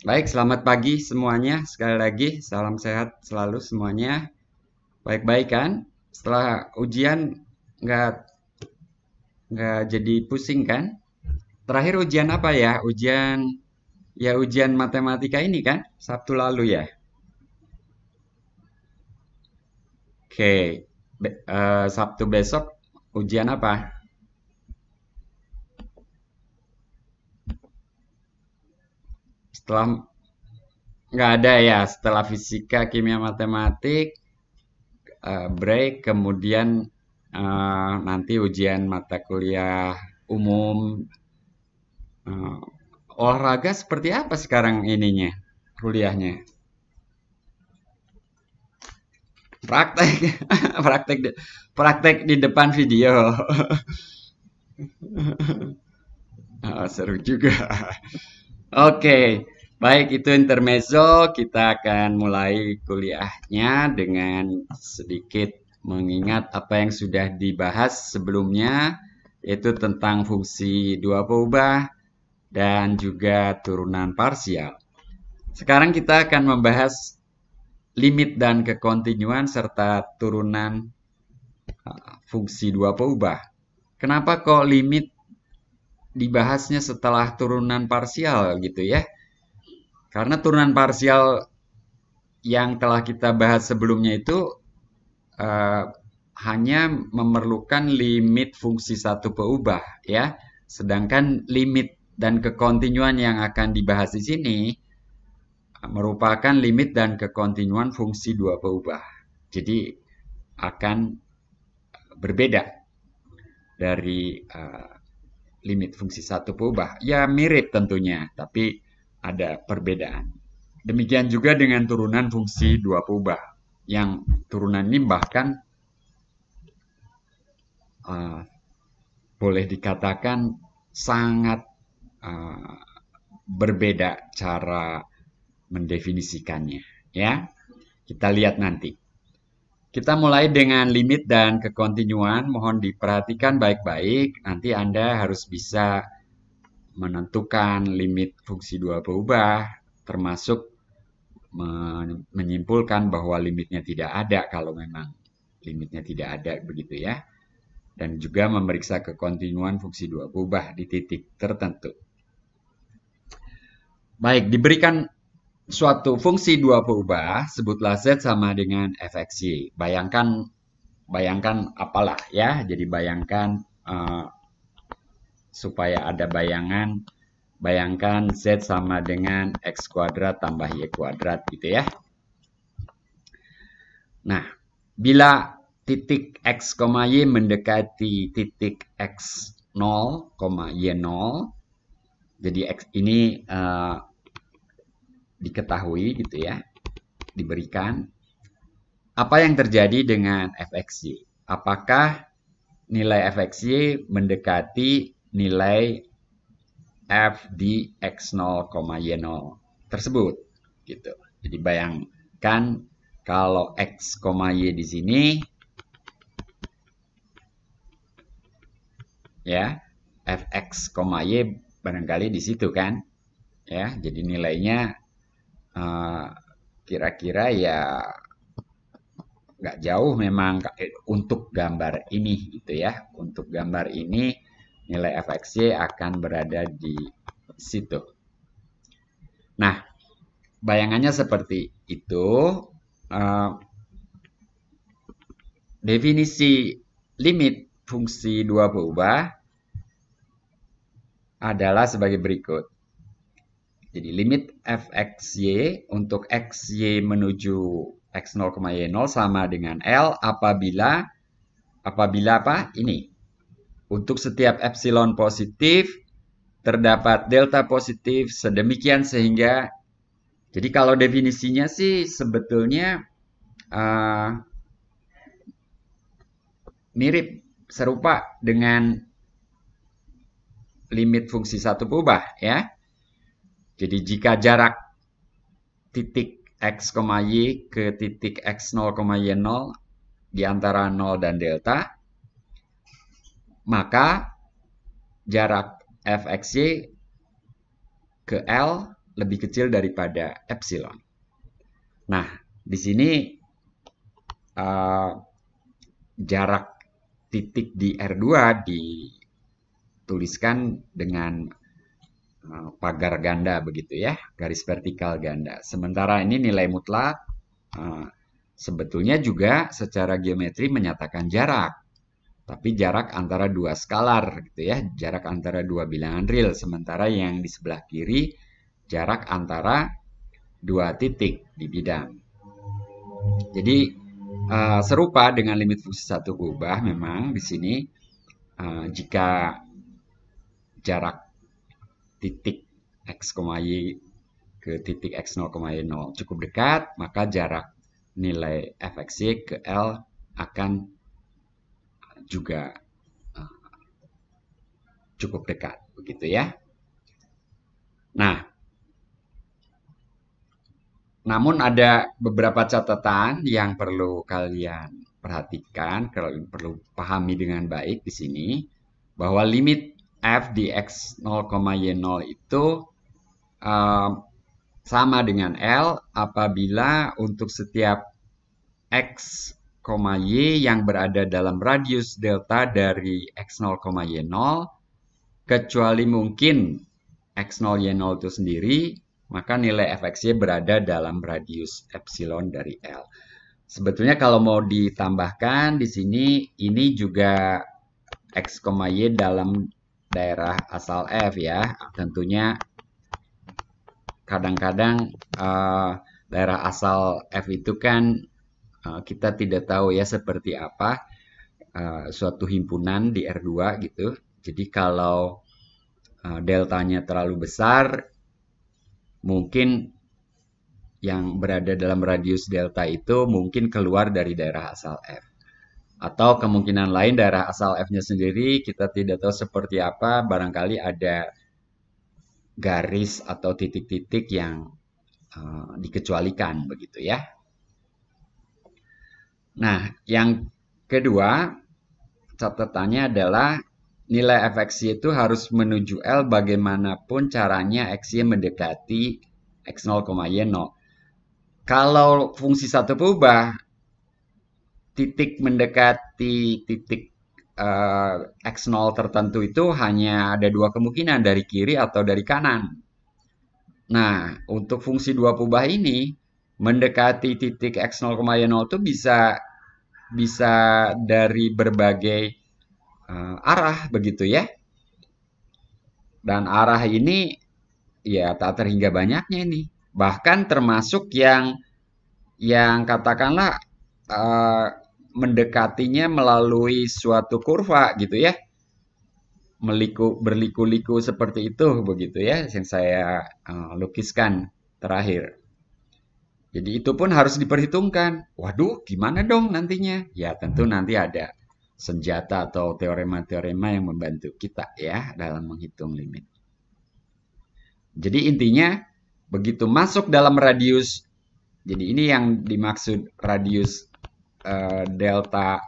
Baik, selamat pagi semuanya. Sekali lagi, salam sehat selalu semuanya. Baik-baik kan? Setelah ujian nggak nggak jadi pusing kan? Terakhir ujian apa ya? Ujian matematika ini kan? Sabtu lalu ya. Oke, Sabtu besok ujian apa? Setelah nggak ada ya. Setelah fisika, kimia, matematik, break, kemudian nanti ujian mata kuliah umum. Eh, Olahraga seperti apa sekarang ininya, kuliahnya? Praktek, praktek, praktek di depan video. Seru juga. Oke, baik itu intermezzo. Kita akan mulai kuliahnya dengan sedikit mengingat apa yang sudah dibahas sebelumnya, yaitu tentang fungsi dua peubah dan juga turunan parsial. Sekarang kita akan membahas limit dan kekontinuan serta turunan fungsi dua peubah. Kenapa kok limit dibahasnya setelah turunan parsial gitu ya? Karena turunan parsial yang telah kita bahas sebelumnya itu uh, hanya memerlukan limit fungsi satu peubah ya. Sedangkan limit dan kekontinuan yang akan dibahas di sini merupakan limit dan kekontinuan fungsi dua peubah. Jadi akan berbeda dari limit fungsi satu peubah. Ya mirip tentunya, tapi ada perbedaan. Demikian juga dengan turunan fungsi dua peubah. Yang turunan ini bahkan uh, boleh dikatakan sangat uh, berbeda cara mendefinisikannya. Ya, kita lihat nanti. Kita mulai dengan limit dan kekontinuan. Mohon diperhatikan baik-baik. Nanti Anda harus bisa menentukan limit fungsi dua peubah, termasuk menyimpulkan bahwa limitnya tidak ada kalau memang limitnya tidak ada begitu ya. Dan juga memeriksa kekontinuan fungsi dua peubah di titik tertentu. Baik, diberikan suatu fungsi dua peubah, sebutlah Z sama dengan fxy. Bayangkan apalah ya. Jadi bayangkan supaya ada bayangkan Z sama dengan X kuadrat tambah Y kuadrat gitu ya. Nah, bila titik X, Y mendekati titik X0, Y0, jadi X ini diketahui gitu ya, diberikan. Apa yang terjadi dengan fxy? Apakah nilai fxy mendekati nilai f di x0, y0 tersebut gitu. Jadi bayangkan kalau x, y di sini ya, fx, y barangkali di situ kan. Ya, jadi nilainya kira-kira ya nggak jauh memang untuk gambar ini gitu ya. Untuk gambar ini nilai fxy akan berada di situ. Nah, bayangannya seperti itu. Definisi limit fungsi dua peubah adalah sebagai berikut. Jadi limit fxy untuk xy menuju x0, y0 sama dengan L apabila apa? Ini. Untuk setiap epsilon positif terdapat delta positif sedemikian sehingga jadi kalau definisinya sih sebetulnya mirip serupa dengan limit fungsi satu peubah ya. Jadi jika jarak titik x, y ke titik x0, y0 di antara 0 dan delta, maka jarak fxy ke L lebih kecil daripada epsilon. Nah, di sini jarak titik di R2 dituliskan dengan pagar ganda begitu ya, garis vertikal ganda. Sementara ini nilai mutlak sebetulnya juga secara geometri menyatakan jarak. Tapi jarak antara dua skalar gitu ya, jarak antara dua bilangan real. Sementara yang di sebelah kiri jarak antara dua titik di bidang. Jadi serupa dengan limit fungsi satu kubah memang di sini jika jarak titik x, y ke titik x0, y0 cukup dekat, maka jarak nilai fxy ke L akan juga cukup dekat, begitu ya. Nah, namun ada beberapa catatan yang perlu kalian perhatikan, perlu pahami dengan baik di sini, bahwa limit f di x0, y0 itu sama dengan L apabila untuk setiap x, y yang berada dalam radius delta dari x0, y0, kecuali mungkin x0, y0 itu sendiri, maka nilai fxy berada dalam radius epsilon dari L. Sebetulnya kalau mau ditambahkan di sini, ini juga x, y dalam daerah asal f ya. Tentunya kadang-kadang daerah asal f itu kan kita tidak tahu ya seperti apa suatu himpunan di R2 gitu. Jadi kalau deltanya terlalu besar, mungkin yang berada dalam radius delta itu mungkin keluar dari daerah asal F. Atau kemungkinan lain daerah asal F-nya sendiri kita tidak tahu seperti apa, barangkali ada garis atau titik-titik yang dikecualikan begitu ya. Nah, yang kedua catatannya adalah nilai fxy itu harus menuju L bagaimanapun caranya xy mendekati x0, y0. Kalau fungsi satu berubah, titik mendekati titik x0 tertentu itu hanya ada dua kemungkinan, dari kiri atau dari kanan. Nah, untuk fungsi dua berubah ini, mendekati titik x0, y0 itu bisa dari berbagai arah begitu ya. Dan arah ini ya tak terhingga banyaknya ini. Bahkan termasuk yang katakanlah mendekatinya melalui suatu kurva gitu ya. Berliku-liku seperti itu begitu ya yang saya lukiskan terakhir. Jadi itu pun harus diperhitungkan. Waduh, gimana dong nantinya? Ya tentu nanti ada senjata atau teorema-teorema yang membantu kita ya dalam menghitung limit. Jadi intinya begitu masuk dalam radius, jadi ini yang dimaksud radius delta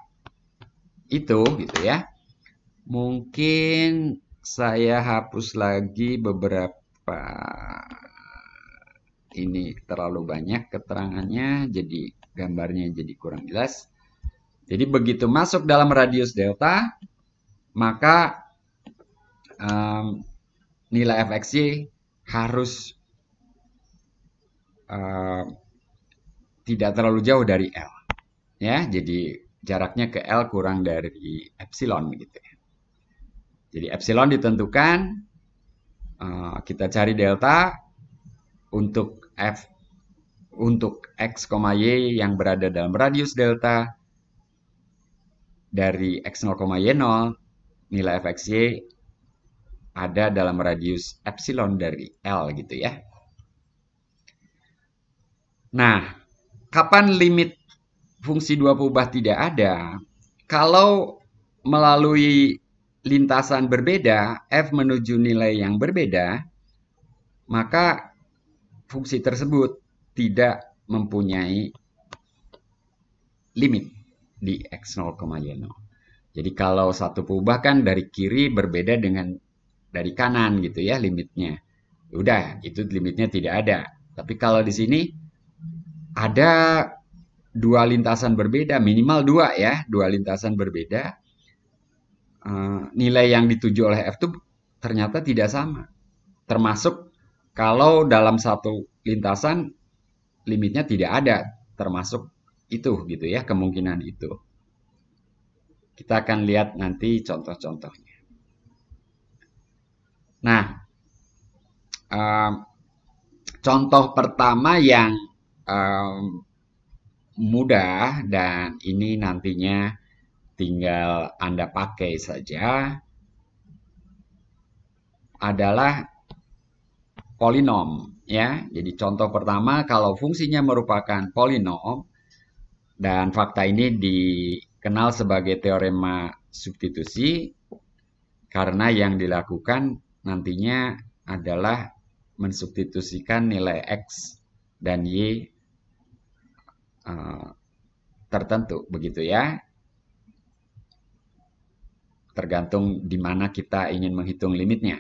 itu gitu ya. Mungkin saya hapus lagi beberapa, ini terlalu banyak keterangannya, jadi gambarnya jadi kurang jelas. Jadi begitu masuk dalam radius delta, maka nilai fxy harus tidak terlalu jauh dari L. Ya, jadi jaraknya ke L kurang dari epsilon gitu ya. Jadi epsilon ditentukan, kita cari delta untuk f untuk x, y yang berada dalam radius delta dari x0, y0, nilai fxy ada dalam radius epsilon dari L gitu ya. Nah, kapan limit fungsi dua berubah tidak ada? Kalau melalui lintasan berbeda, f menuju nilai yang berbeda, maka fungsi tersebut tidak mempunyai limit di x0, y0. Jadi kalau satu berubah kan dari kiri berbeda dengan dari kanan gitu ya limitnya. Udah, itu limitnya tidak ada. Tapi kalau di sini ada dua lintasan berbeda, minimal dua ya, dua lintasan berbeda. Nilai yang dituju oleh F itu ternyata tidak sama. Termasuk kalau dalam satu lintasan limitnya tidak ada, termasuk itu gitu ya, kemungkinan itu. Kita akan lihat nanti contoh-contohnya. Nah, contoh pertama yang mudah dan ini nantinya tinggal Anda pakai saja adalah polinom ya. Jadi contoh pertama kalau fungsinya merupakan polinom dan fakta ini dikenal sebagai teorema substitusi karena yang dilakukan nantinya adalah mensubstitusikan nilai X dan Y tertentu begitu ya. Tergantung di mana kita ingin menghitung limitnya.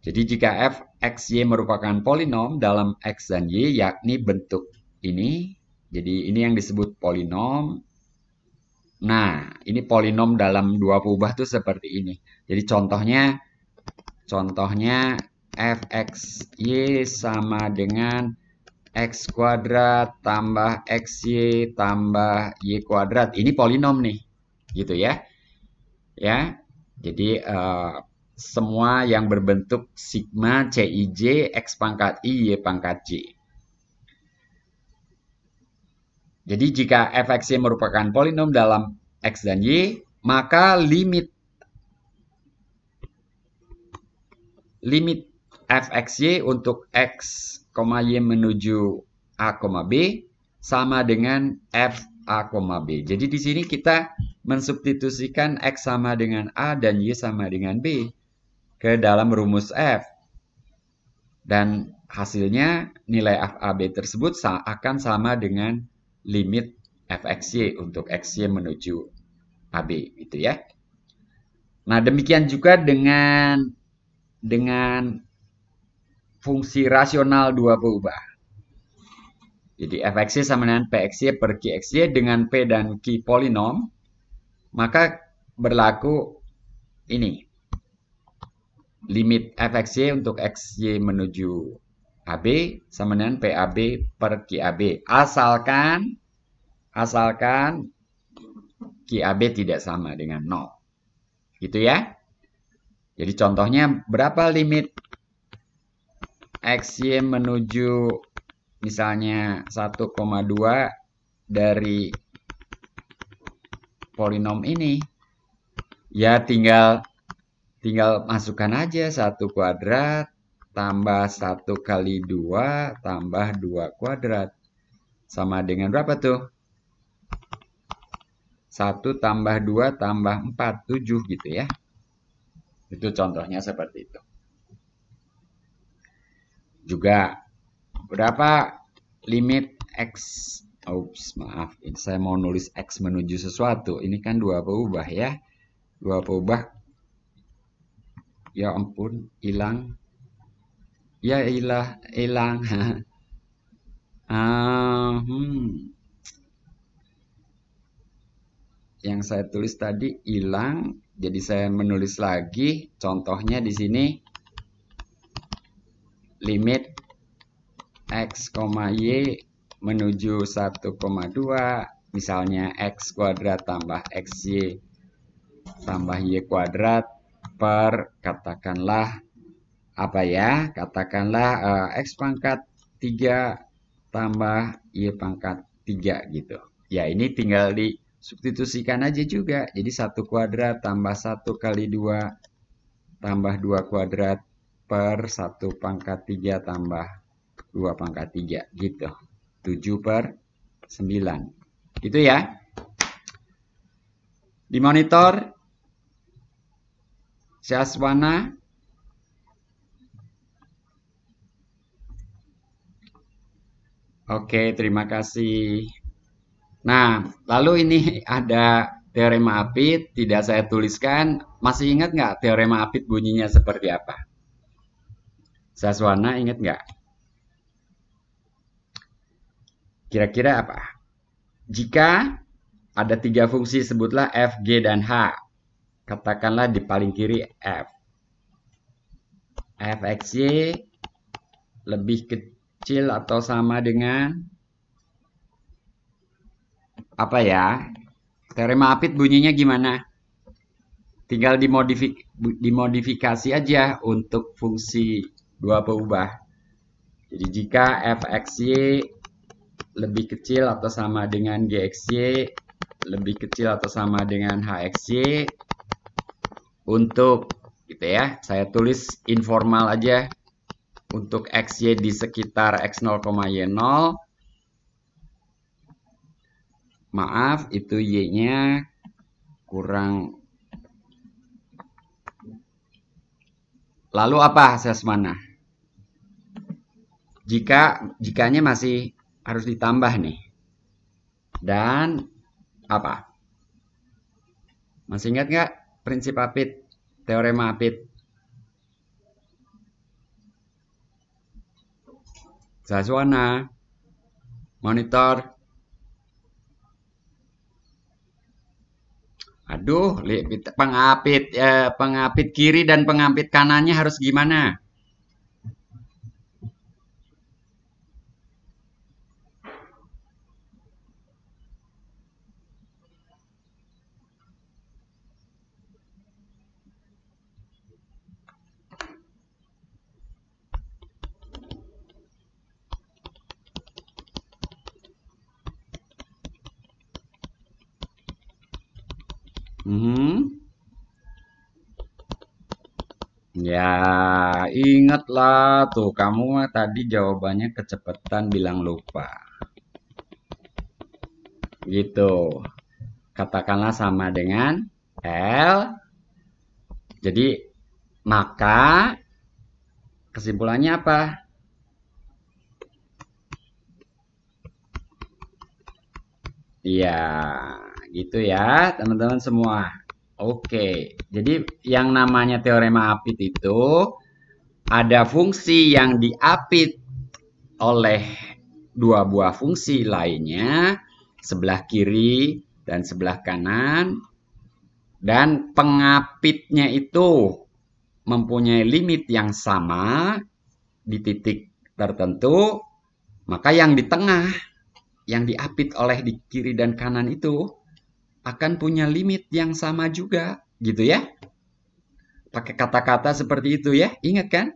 Jadi jika f x y merupakan polinom dalam x dan y yakni bentuk ini. Jadi ini yang disebut polinom. Nah, ini polinom dalam dua peubah tuh seperti ini. Jadi contohnya f x y sama dengan x kuadrat tambah xy tambah y kuadrat. Ini polinom nih, gitu ya. Ya, jadi semua yang berbentuk sigma Cij X pangkat I Y pangkat J. Jadi jika fxy merupakan polinom dalam X dan Y, maka limit fxy untuk X, Y menuju A, B sama dengan f A, B. Jadi di sini kita mensubstitusikan X sama dengan A dan Y sama dengan B ke dalam rumus F. Dan hasilnya nilai FAB tersebut akan sama dengan limit fxy untuk xy menuju AB gitu ya. Nah, demikian juga dengan fungsi rasional dua peubah. Jadi fxy sama dengan pxy per qxy dengan p dan q polinom, maka berlaku ini. Limit fxy untuk xy menuju AB sama dengan PAB per QAB. Asalkan QAB tidak sama dengan 0. Gitu ya. Jadi contohnya berapa limit xy menuju misalnya 1,2 dari polinom ini? Ya tinggal masukkan aja 1 kuadrat tambah 1 kali 2 tambah 2 kuadrat. Sama dengan berapa tuh? 1 tambah 2 tambah 4, 7 gitu ya. Itu contohnya seperti itu. Juga berapa limit X? Oops, maaf. Ini saya mau nulis X menuju sesuatu. Ini kan dua peubah ya. Dua peubah. Ya ampun, hilang. Ya ilah, hilang. Yang saya tulis tadi hilang, jadi saya menulis lagi. Contohnya di sini limit X, Y menuju 1,2, misalnya X kuadrat tambah XY tambah Y kuadrat per katakanlah apa ya? Katakanlah X pangkat 3 tambah Y pangkat 3 gitu. Ya ini tinggal disubstitusikan aja juga. Jadi 1 kuadrat tambah 1 kali 2 tambah 2 kuadrat per 1 pangkat 3 tambah 2 pangkat 3 gitu. 7 per 9. Gitu ya. Di monitor Syahswana. Oke, terima kasih. Nah, lalu ini ada teorema Apit, tidak saya tuliskan. Masih ingat nggak teorema Apit bunyinya seperti apa? Saswana ingat nggak? Kira-kira apa? Jika ada 3 fungsi, sebutlah f, g, dan h. Katakanlah di paling kiri f. fxy lebih kecil atau sama dengan apa ya? Teorema Apit bunyinya gimana? Tinggal dimodifikasi aja untuk fungsi dua peubah. Jadi jika fxy lebih kecil atau sama dengan gxy lebih kecil atau sama dengan hxy, untuk gitu ya, saya tulis informal aja untuk xy di sekitar x0, y0. Maaf, itu y-nya kurang. Lalu apa hasil mana? Jikanya masih harus ditambah nih. Dan apa? Masih ingat nggak prinsip Apit? Teorema Apit? Saswana, monitor. Aduh, pengapit kiri dan pengapit kanannya harus gimana? Ya, ingatlah tuh, kamu mah tadi jawabannya kecepatan bilang lupa. Gitu. Katakanlah sama dengan L. Jadi, maka kesimpulannya apa? Iya, gitu ya, teman-teman semua. Oke, jadi yang namanya teorema Apit itu ada fungsi yang diapit oleh dua buah fungsi lainnya, sebelah kiri dan sebelah kanan, dan pengapitnya itu mempunyai limit yang sama di titik tertentu, maka yang di tengah, yang diapit oleh di kiri dan kanan itu akan punya limit yang sama juga, gitu ya. Pakai kata-kata seperti itu ya, ingat kan?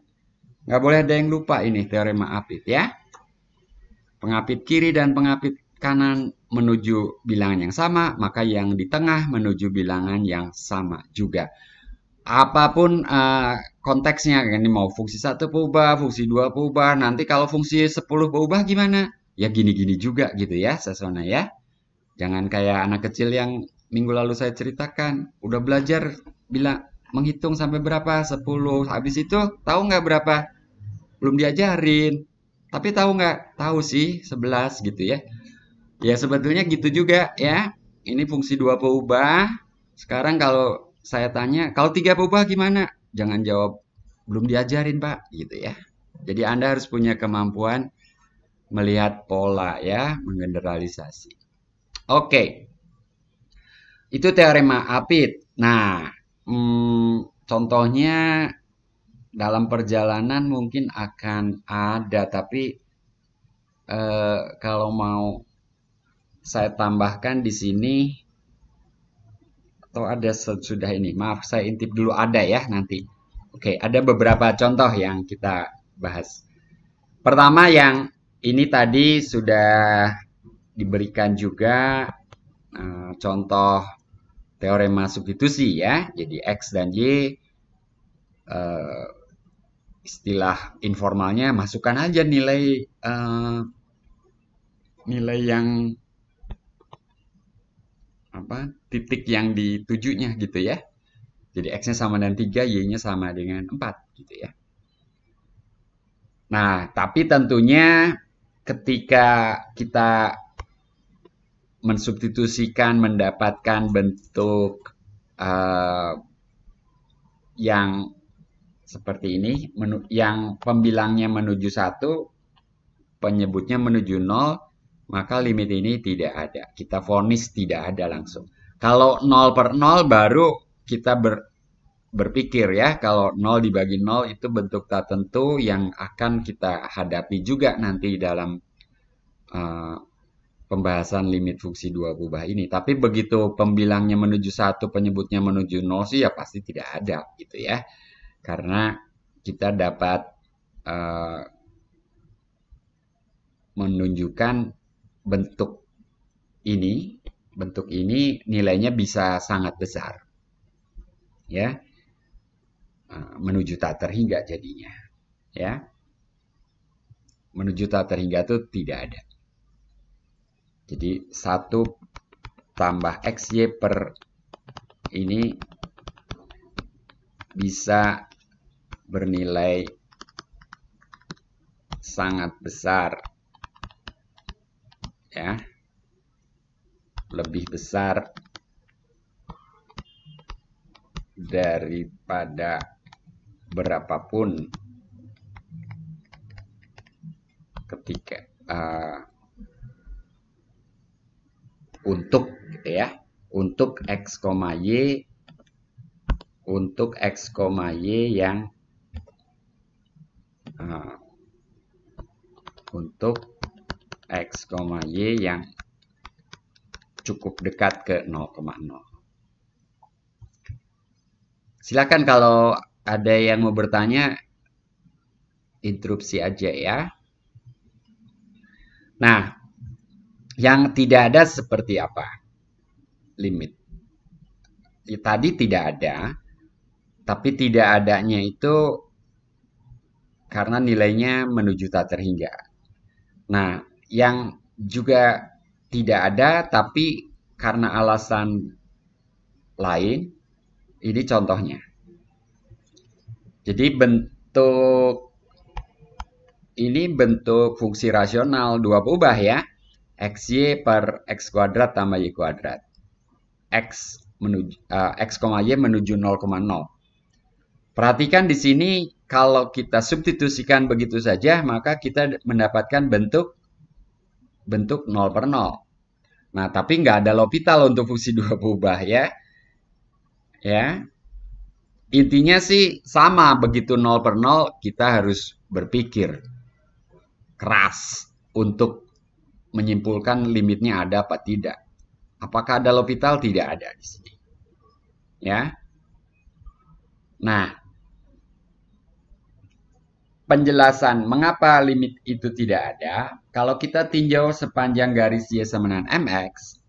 Nggak boleh ada yang lupa ini teorema Apit ya. Pengapit kiri dan pengapit kanan menuju bilangan yang sama, maka yang di tengah menuju bilangan yang sama juga. Apapun konteksnya, ini mau fungsi 1 peubah, fungsi 2 peubah, nanti kalau fungsi 10 peubah gimana? Ya gini-gini juga gitu ya, Sasona ya. Jangan kayak anak kecil yang minggu lalu saya ceritakan, udah belajar bilang menghitung sampai berapa? 10. Habis itu tahu nggak berapa? Belum diajarin. Tapi tahu nggak? Tahu sih 11 gitu ya. Ya sebetulnya gitu juga ya. Ini fungsi 2 peubah. Sekarang kalau saya tanya, kalau 3 peubah gimana? Jangan jawab belum diajarin, Pak, gitu ya. Jadi Anda harus punya kemampuan melihat pola ya, menggeneralisasi. Oke. Itu teorema Apit. Nah, contohnya dalam perjalanan mungkin akan ada, tapi kalau mau saya tambahkan di sini atau ada sudah ini. Maaf, saya intip dulu ada ya nanti. Oke, ada beberapa contoh yang kita bahas. Pertama yang ini tadi sudah diberikan juga contoh teorema substitusi ya. Jadi X dan Y istilah informalnya masukkan aja nilai nilai yang apa titik yang ditujunya gitu ya. Jadi X-nya sama dengan 3, Y-nya sama dengan 4 gitu ya. Nah, tapi tentunya ketika kita mensubstitusikan mendapatkan bentuk yang seperti ini, yang pembilangnya menuju 1, penyebutnya menuju 0, maka limit ini tidak ada. Kita vonis tidak ada langsung. Kalau 0 per 0 baru kita berpikir ya, kalau 0 dibagi 0 itu bentuk tertentu yang akan kita hadapi juga nanti dalam pembahasan limit fungsi dua kubah ini. Tapi begitu pembilangnya menuju 1, penyebutnya menuju 0 sih ya pasti tidak ada gitu ya. Karena kita dapat menunjukkan bentuk ini nilainya bisa sangat besar. Ya. Menuju tak terhingga jadinya. Ya. Menuju tak terhingga itu tidak ada. Jadi 1 tambah XY per ini bisa bernilai sangat besar. Ya. Lebih besar daripada berapapun ketika untuk gitu ya, untuk X, Y, untuk X, Y yang untuk X, Y yang cukup dekat ke 0,0. Silakan kalau ada yang mau bertanya, interupsi aja ya. Nah, yang tidak ada seperti apa? Limit. Tadi tidak ada, tapi tidak adanya itu karena nilainya menuju tak terhingga. Nah, yang juga tidak ada, tapi karena alasan lain, ini contohnya. Jadi ini bentuk fungsi rasional dua kubah ya. XY per X kuadrat tambah Y kuadrat. X, Y menuju 0,0. Perhatikan di sini kalau kita substitusikan begitu saja, maka kita mendapatkan bentuk 0 per 0. Nah, tapi nggak ada L'Hopital untuk fungsi dua kubah ya. Ya. Intinya sih sama, begitu 0 per 0 kita harus berpikir keras untuk menyimpulkan limitnya ada apa tidak. Apakah ada L'Hopital? Tidak ada di sini. Ya. Nah, penjelasan mengapa limit itu tidak ada, kalau kita tinjau sepanjang garis Y sama dengan MX,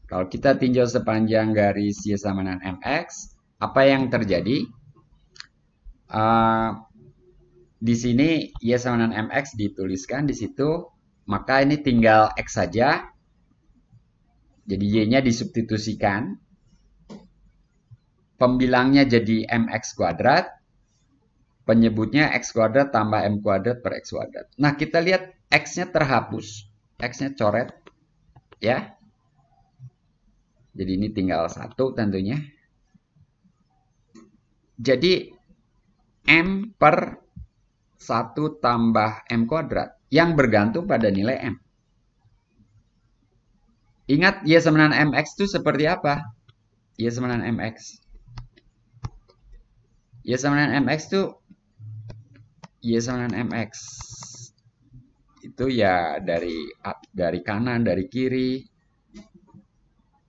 kalau kita tinjau sepanjang garis Y sama dengan MX, apa yang terjadi? Di sini Y sama dengan MX dituliskan di situ, maka ini tinggal X saja. Jadi Y-nya disubstitusikan. Pembilangnya jadi MX kuadrat. Penyebutnya X kuadrat tambah M kuadrat per X kuadrat. Nah, kita lihat X-nya terhapus. X-nya coret. Ya. Jadi ini tinggal 1 tentunya. Jadi M per 1 tambah M kuadrat yang bergantung pada nilai M. Ingat Y sama dengan MX itu seperti apa? Y sama dengan MX. Y sama dengan MX itu Y sama dengan MX. Itu ya dari kanan, dari kiri.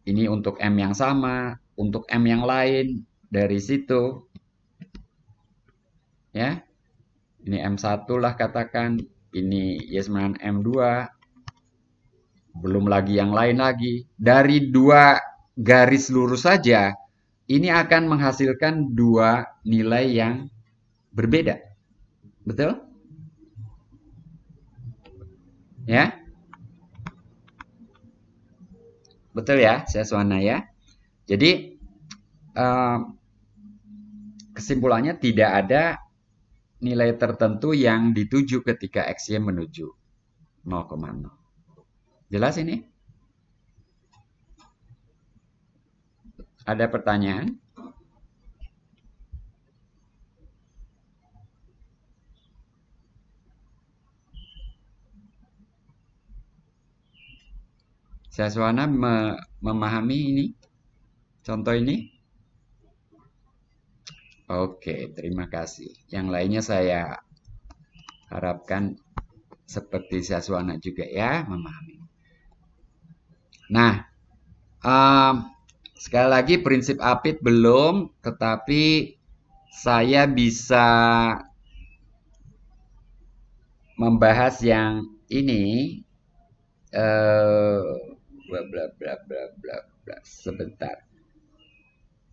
Ini untuk M yang sama, untuk M yang lain dari situ. Ya. Ini M1 lah katakan, ini Y sama dengan M2. Belum lagi yang lain lagi. Dari dua garis lurus saja, ini akan menghasilkan dua nilai yang berbeda. Betul? Ya? Betul ya, saya Suwana ya. Jadi, kesimpulannya tidak ada nilai tertentu yang dituju ketika XY menuju 0,0. Jelas ini? Ada pertanyaan? Syahsuana memahami ini? Contoh ini? Oke, terima kasih. Yang lainnya saya harapkan seperti Syahsuana juga ya, memahami. Nah, um, sekali lagi prinsip APIT belum, tetapi saya bisa membahas yang ini bla bla bla bla bla bla. Sebentar.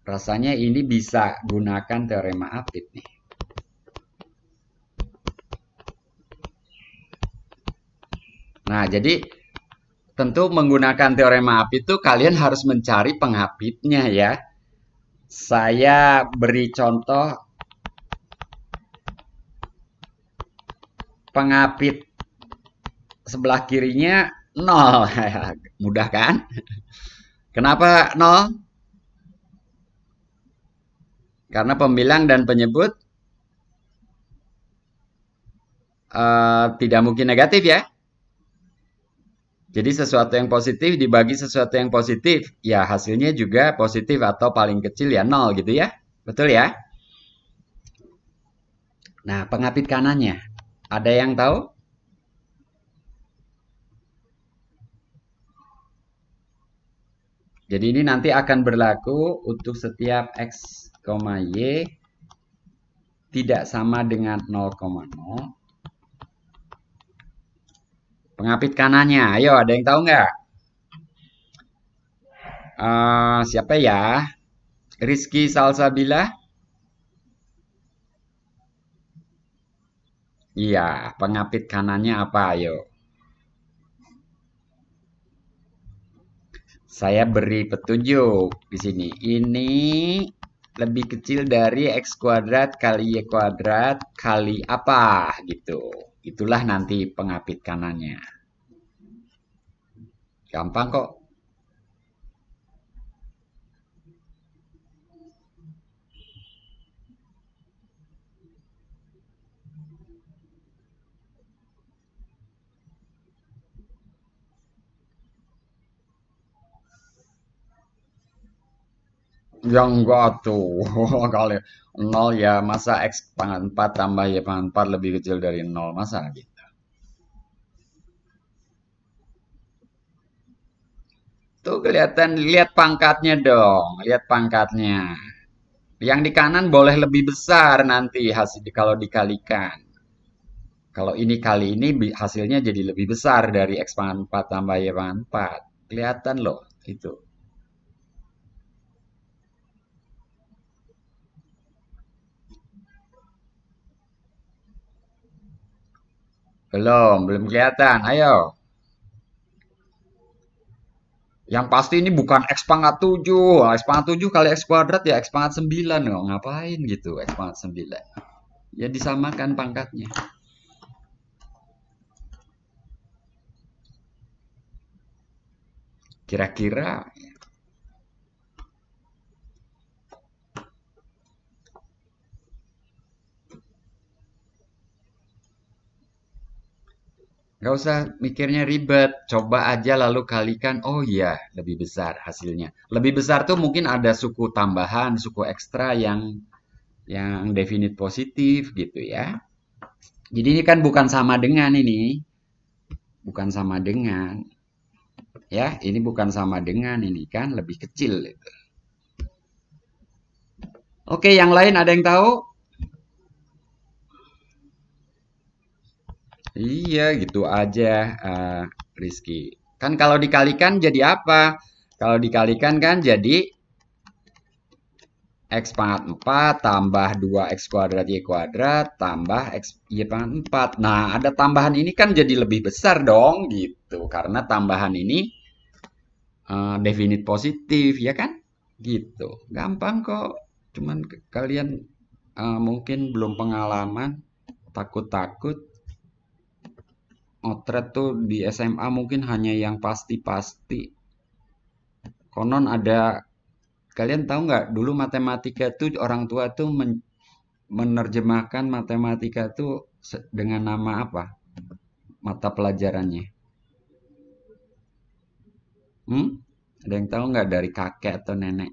Rasanya ini bisa gunakan teorema APIT nih. Nah, jadi tentu menggunakan teorema APIT itu kalian harus mencari pengapitnya ya. Saya beri contoh pengapit sebelah kirinya 0. Mudah kan? Kenapa 0? Karena pembilang dan penyebut tidak mungkin negatif ya. Jadi sesuatu yang positif dibagi sesuatu yang positif, ya hasilnya juga positif atau paling kecil ya 0 gitu ya. Betul ya? Nah, pengapit kanannya. Ada yang tahu? Jadi ini nanti akan berlaku untuk setiap X, Y tidak sama dengan 0,0. Pengapit kanannya, ayo ada yang tahu nggak? Siapa ya? Rizky Salsabila? Iya, pengapit kanannya apa? Ayo. Saya beri petunjuk di sini. Ini lebih kecil dari X kuadrat kali Y kuadrat kali apa gitu. Itulah nanti pengapit kanannya. Gampang kok. Yang enggak tuh. Kalau 0 ya masa X pangkat 4 tambah Y pangkat 4 lebih kecil dari 0. Masa gitu. Tuh kelihatan, lihat pangkatnya dong. Lihat pangkatnya. Yang di kanan boleh lebih besar nanti hasil kalau dikalikan. Kalau ini kali ini hasilnya jadi lebih besar dari X pangkat 4 tambah Y pangkat 4. Kelihatan loh itu. Belum kelihatan. Ayo. Yang pasti ini bukan X pangkat 7. X pangkat 7 kali X kuadrat ya X pangkat 9. Oh, ngapain gitu X pangkat 9. Ya disamakan pangkatnya. Kira-kira nggak usah mikirnya ribet, coba aja lalu kalikan. Oh iya, lebih besar hasilnya. Lebih besar tuh mungkin ada suku tambahan, suku ekstra yang definit positif gitu ya. Jadi ini kan bukan sama dengan ini, bukan sama dengan ya, ini bukan sama dengan ini kan lebih kecil itu. Oke, yang lain ada yang tahu? Iya, gitu aja, Rizky. Kan kalau dikalikan jadi apa? Kalau dikalikan kan jadi X pangkat 4 tambah 2X kuadrat Y kuadrat tambah X Y pangkat 4. Nah, ada tambahan ini kan jadi lebih besar dong gitu. Karena tambahan ini definit positif ya kan? Gitu. Gampang kok. Cuman kalian mungkin belum pengalaman, takut-takut. Motret tuh di SMA mungkin hanya yang pasti-pasti. Konon ada, kalian tahu nggak? Dulu matematika tuh orang tua tuh menerjemahkan matematika tuh dengan nama apa? Mata pelajarannya. Ada yang tahu nggak dari kakek atau nenek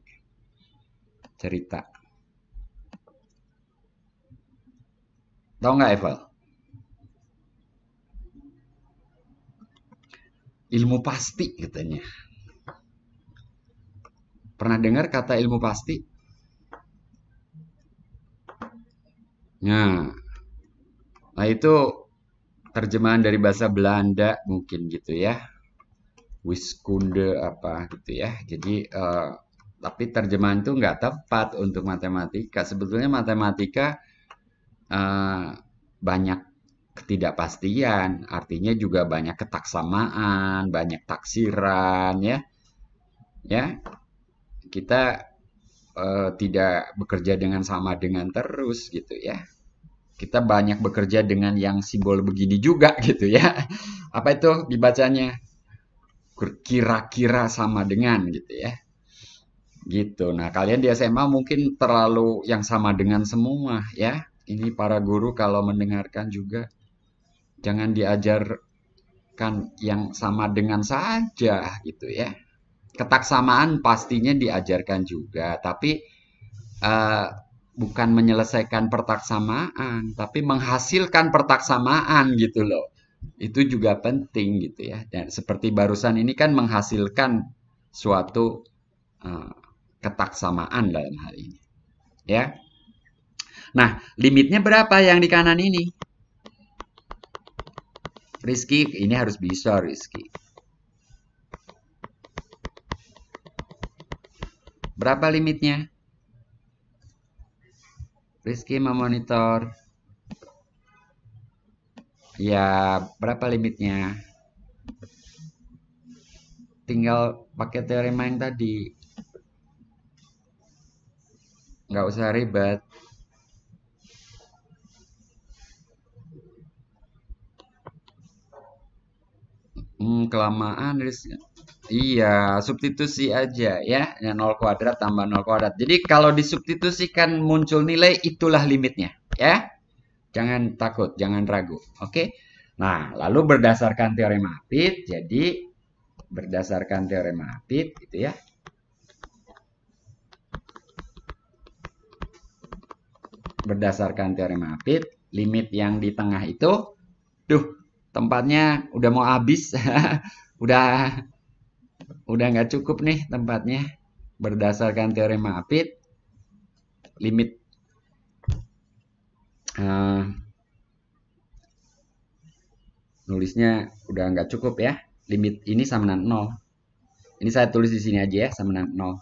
cerita? Tahu nggak, Eval? Ilmu pasti katanya. Pernah dengar kata ilmu pasti? Nah itu terjemahan dari bahasa Belanda mungkin gitu ya. Wiskunde apa gitu ya. Jadi tapi terjemahan itu nggak tepat untuk matematika. Sebetulnya matematika banyak ketidakpastian, artinya juga banyak ketaksamaan, banyak taksiran ya. Ya, kita tidak bekerja dengan sama dengan terus gitu ya. Kita banyak bekerja dengan yang simbol begini juga gitu ya. Apa itu dibacanya? Kira-kira sama dengan gitu ya. Gitu. Nah, kalian di SMA mungkin terlalu yang sama dengan semua ya. Ini para guru kalau mendengarkan juga jangan diajarkan yang sama dengan saja gitu ya. Ketaksamaan pastinya diajarkan juga, tapi eh, bukan menyelesaikan pertaksamaan, tapi menghasilkan pertaksamaan gitu loh. Itu juga penting gitu ya. Dan seperti barusan ini kan menghasilkan suatu eh, ketaksamaan dalam hal ini. Ya. Nah, limitnya berapa yang di kanan ini? Rizky, ini harus bisa Rizky. Berapa limitnya? Rizky memonitor. Ya, berapa limitnya? Tinggal pakai teorema yang tadi. Nggak usah ribet. Kelamaan Rizky. Iya, substitusi aja ya. Ya 0 kuadrat tambah 0 kuadrat. Jadi kalau disubstitusikan muncul nilai, itulah limitnya. Ya, jangan takut, jangan ragu. Oke. Nah, lalu berdasarkan teorema Apit, jadi berdasarkan teorema Apit gitu ya. Berdasarkan teorema Apit, limit yang di tengah itu, tempatnya udah mau habis. udah nggak cukup nih tempatnya. Berdasarkan teorema Apit, limit nulisnya udah nggak cukup ya. Limit ini sama dengan 0. Ini saya tulis di sini aja ya, sama dengan 0.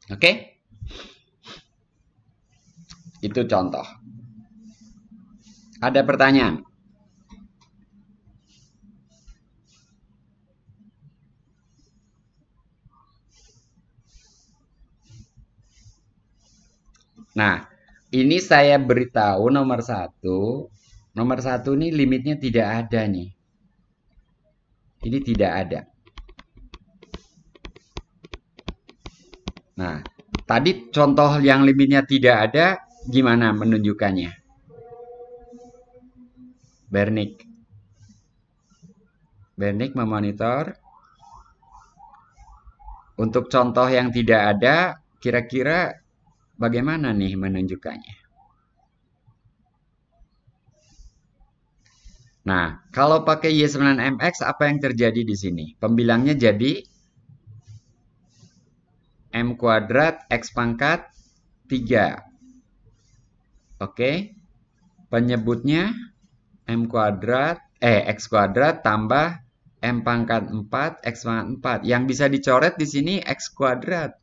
Oke? Itu contoh. Ada pertanyaan? Nah, ini saya beritahu nomor 1. Nomor 1 ini limitnya tidak ada nih. Ini tidak ada. Nah, tadi contoh yang limitnya tidak ada, gimana menunjukkannya? Bernik memonitor. Untuk contoh yang tidak ada, kira-kira bagaimana nih menunjukkannya? Nah, kalau pakai Y9MX, apa yang terjadi di sini? Pembilangnya jadi M kuadrat X pangkat 3. Oke. Penyebutnya M kuadrat, X kuadrat tambah M pangkat 4, X pangkat 4. Yang bisa dicoret di sini X kuadrat.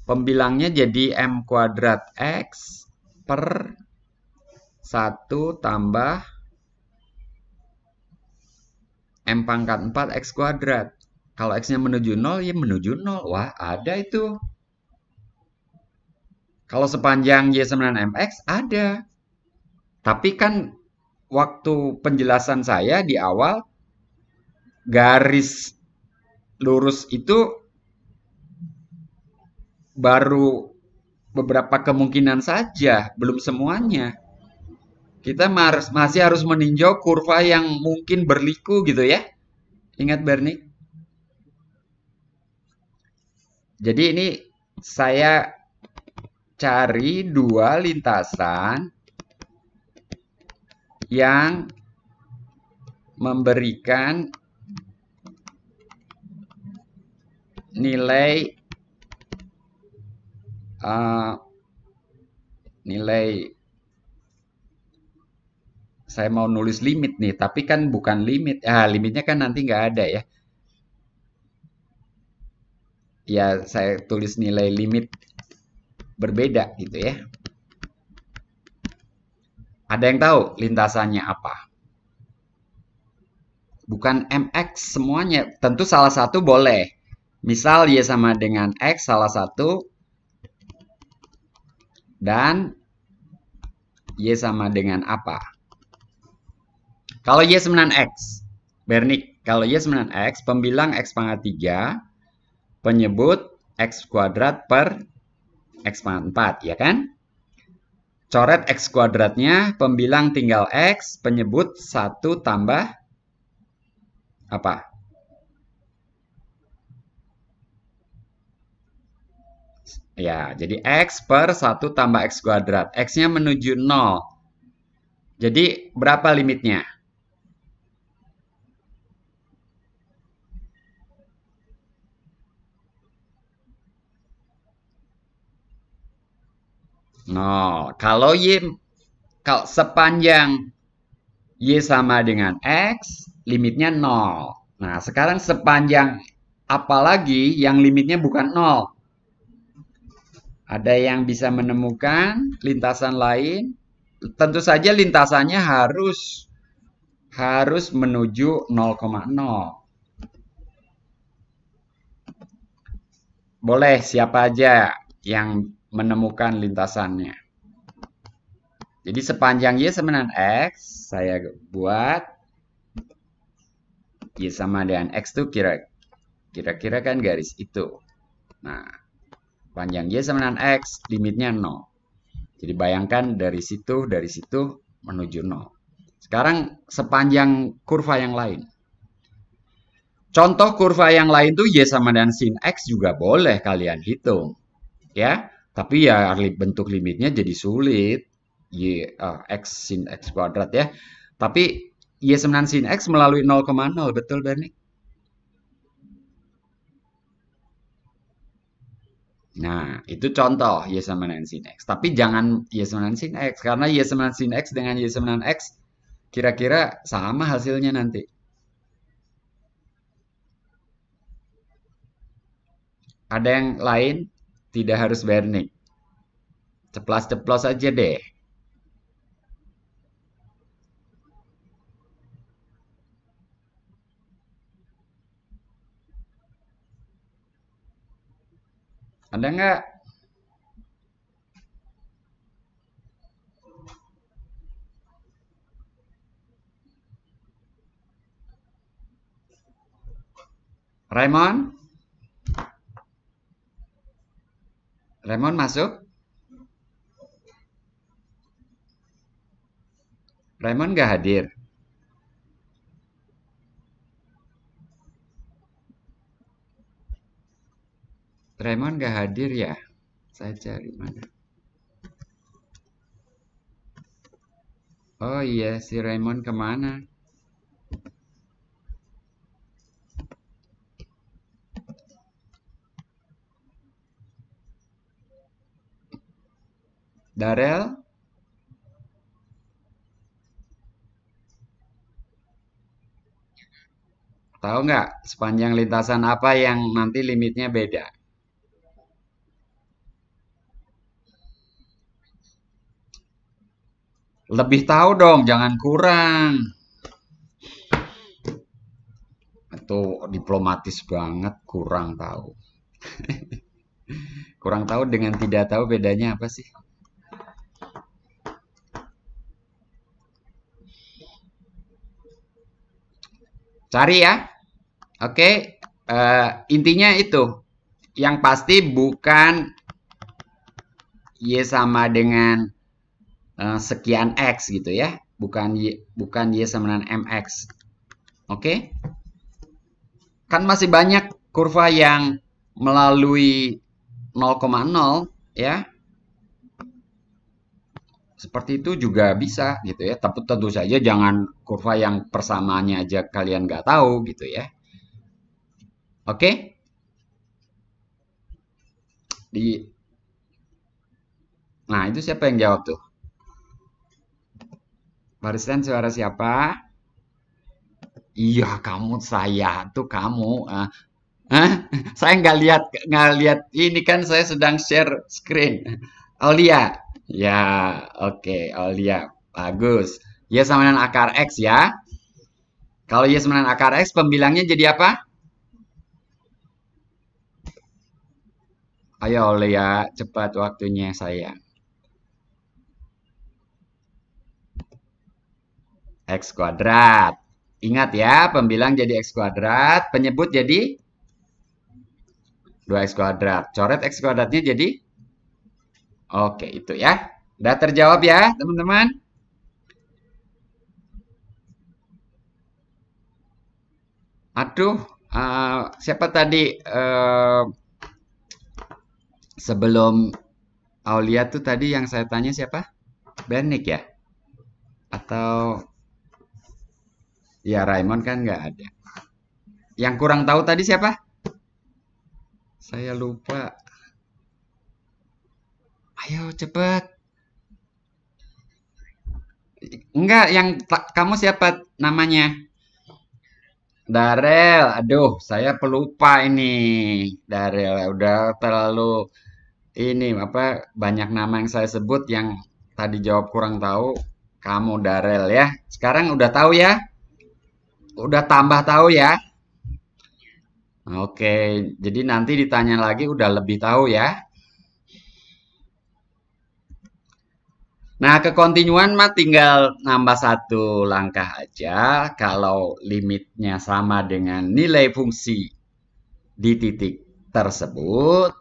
Pembilangnya jadi M kuadrat X per 1 tambah M pangkat 4 X kuadrat. Kalau X-nya menuju 0, ya menuju 0. Wah, ada itu. Kalau sepanjang Y9MX, ada. Tapi kan waktu penjelasan saya di awal, garis lurus itu baru beberapa kemungkinan saja, belum semuanya. kita masih harus meninjau kurva yang mungkin berliku gitu ya. Ingat Bernie? Jadi ini saya cari dua lintasan yang memberikan nilai saya mau nulis limit nih, tapi kan bukan limit. Limitnya kan nanti nggak ada ya. Ya, saya tulis nilai limit berbeda gitu ya. Ada yang tahu lintasannya apa? Bukan MX semuanya. Tentu salah satu boleh. Misal Y sama dengan X salah satu. Dan Y sama dengan apa? Kalau Y sama dengan X. Bernik, kalau Y sama dengan X, pembilang X pangkat 3. Penyebut X kuadrat per X pangkat 4. Ya kan? Coret X kuadratnya, pembilang tinggal X, penyebut 1 tambah apa? Ya, jadi X per 1 tambah X kuadrat. X-nya menuju 0. Jadi, berapa limitnya? Kalau sepanjang Y sama dengan X, limitnya 0. Nah, sekarang sepanjang apalagi yang limitnya bukan 0? Ada yang bisa menemukan lintasan lain? Tentu saja lintasannya harus menuju 0,0. Boleh siapa aja yang menemukan lintasannya. Jadi sepanjang Y sama dengan X, saya buat Y sama dengan X itu kira-kira kan garis itu. Nah, panjang Y sama dengan X, limitnya 0. Jadi bayangkan dari situ menuju 0. Sekarang sepanjang kurva yang lain. Contoh kurva yang lain tuh Y sama dengan sin X juga boleh kalian hitung. Ya, tapi ya bentuk limitnya jadi sulit. X sin X kuadrat ya. Tapi Y sama dengan sin X melalui 0,0. Betul, Bernie? Nah, itu contoh Y sama dengan sin X. Tapi jangan Y sama dengan sin X. Karena Y sama dengan sin X dengan Y sama dengan X kira-kira sama hasilnya nanti. Ada yang lain? Tidak harus Bernie. Ceplas-ceplos aja deh. Ada nggak? Raymond? Raymond masuk? Raymond nggak hadir? Raymond nggak hadir ya? Saya cari mana? Oh iya, si Raymond kemana? Darel? Tahu nggak sepanjang lintasan apa yang nanti limitnya beda? Lebih tahu dong, jangan kurang. Itu diplomatis banget, kurang tahu. Kurang tahu dengan tidak tahu bedanya apa sih? Cari ya. Oke, intinya itu. Yang pasti bukan Y sama dengan sekian X gitu ya. Bukan Y sama dengan MX. Oke? Kan masih banyak kurva yang melalui 0,0 ya. Seperti itu juga bisa gitu ya. Tapi tentu saja jangan kurva yang persamaannya aja kalian nggak tahu gitu ya. Oke? Nah, itu siapa yang jawab tuh? Barusan suara siapa? Iya, kamu saya tuh kamu. Hah? Saya nggak lihat ini kan saya sedang share screen. Aulia. Ya, oke, Aulia. Bagus. Y sama dengan akar X ya. Kalau Y sama dengan akar X, pembilangnya jadi apa? Ayo Aulia, cepat waktunya saya. X kuadrat. Ingat ya, pembilang jadi X kuadrat, penyebut jadi 2X kuadrat. Coret X kuadratnya jadi? Oke, itu ya. Udah terjawab ya, teman-teman? Aduh, siapa tadi sebelum Aulia tuh tadi yang saya tanya siapa? Bernik ya? Atau ya Raymond kan nggak ada. Yang kurang tahu tadi siapa? Saya lupa. Ayo cepet. Enggak, yang kamu siapa namanya? Darel. Aduh, saya pelupa ini. Darel udah terlalu ini apa banyak nama yang saya sebut yang tadi jawab kurang tahu. Kamu Darel ya. Sekarang udah tahu ya? Udah tambah tahu ya? Oke, jadi nanti ditanya lagi udah lebih tahu ya. Nah, kekontinuan mah tinggal nambah satu langkah aja. Kalau limitnya sama dengan nilai fungsi di titik tersebut,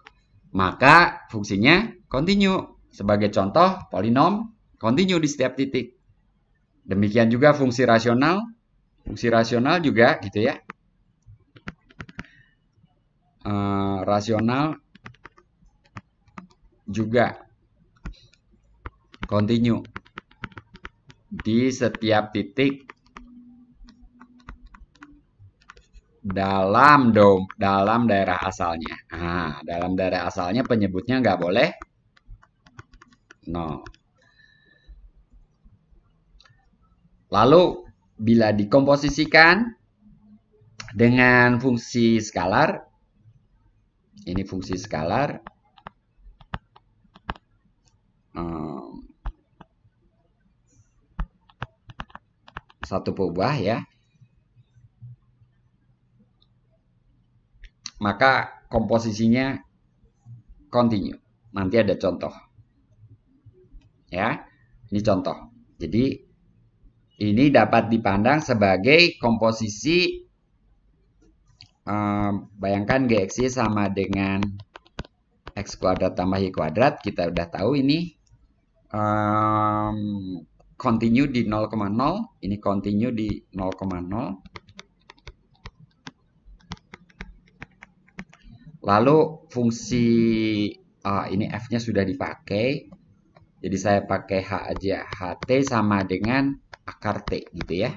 maka fungsinya kontinu. Sebagai contoh, polinom kontinu di setiap titik. Demikian juga fungsi rasional. Fungsi rasional juga gitu ya. Rasional juga kontinu di setiap titik dalam daerah asalnya. Nah, dalam daerah asalnya penyebutnya nggak boleh 0. Lalu bila dikomposisikan dengan fungsi skalar, ini fungsi skalar, satu peubah ya, maka komposisinya kontinu. Nanti ada contoh. Ya, ini contoh. Jadi ini dapat dipandang sebagai komposisi bayangkan GXY sama dengan X kuadrat tambah Y kuadrat. Kita udah tahu ini continue di 0,0. Ini continue di 0,0. Lalu fungsi ini F-nya sudah dipakai. Jadi saya pakai H aja. HT sama dengan akar T gitu ya.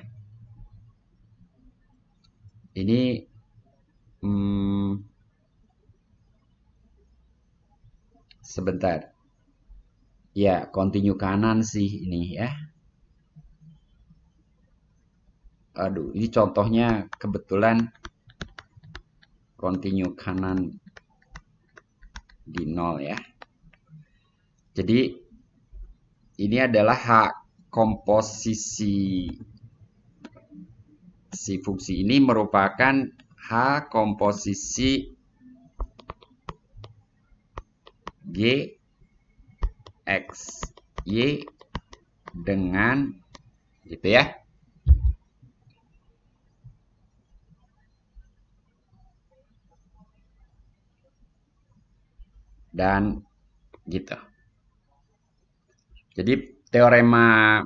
Ini sebentar. Ya, continue kanan sih ini ya. Aduh, ini contohnya kebetulan continue kanan di 0 ya. Jadi ini adalah hak komposisi si fungsi ini merupakan hak komposisi G X Y dengan gitu ya. Dan gitu. Jadi teorema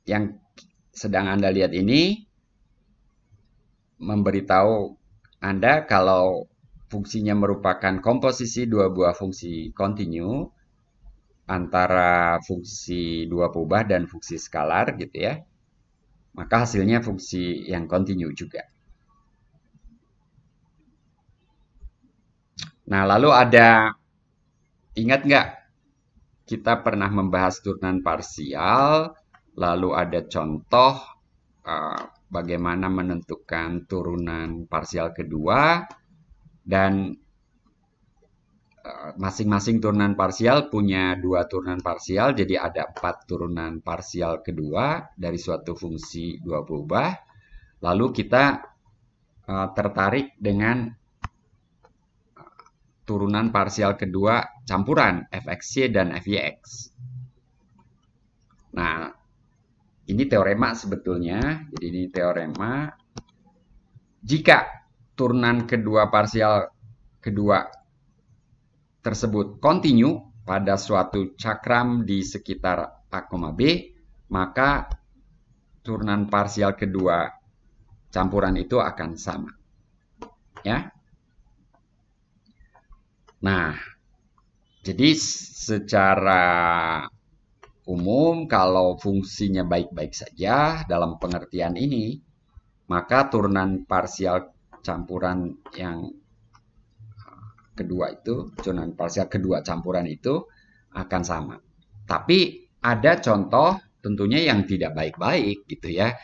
yang sedang Anda lihat ini memberitahu Anda kalau fungsinya merupakan komposisi dua buah fungsi kontinu antara fungsi dua peubah dan fungsi skalar gitu ya. Maka hasilnya fungsi yang kontinu juga. Nah, lalu ingat nggak kita pernah membahas turunan parsial, lalu ada contoh bagaimana menentukan turunan parsial kedua, dan masing-masing turunan parsial punya dua turunan parsial, jadi ada 4 turunan parsial kedua dari suatu fungsi dua peubah. Lalu kita tertarik dengan turunan parsial kedua campuran fxy dan fyx. Nah, ini teorema sebetulnya. Jadi ini teorema. Jika turunan kedua parsial kedua tersebut kontinu pada suatu cakram di sekitar A, B, maka turunan parsial kedua campuran itu akan sama. Ya. Nah, jadi secara umum kalau fungsinya baik-baik saja dalam pengertian ini, maka turunan parsial campuran yang kedua itu, turunan parsial kedua campuran itu akan sama. Tapi ada contoh tentunya yang tidak baik-baik gitu ya.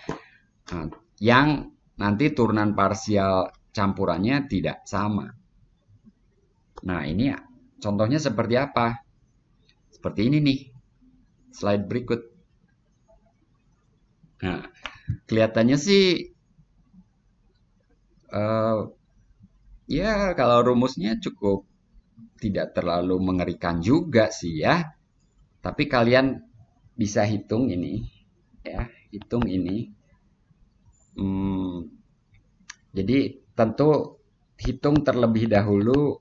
Yang nanti turunan parsial campurannya tidak sama. Nah, ini contohnya seperti apa? Seperti ini nih. Slide berikut. Nah, kelihatannya sih ya kalau rumusnya cukup tidak terlalu mengerikan juga sih ya. Tapi kalian bisa hitung ini ya, hitung ini. Jadi tentu hitung terlebih dahulu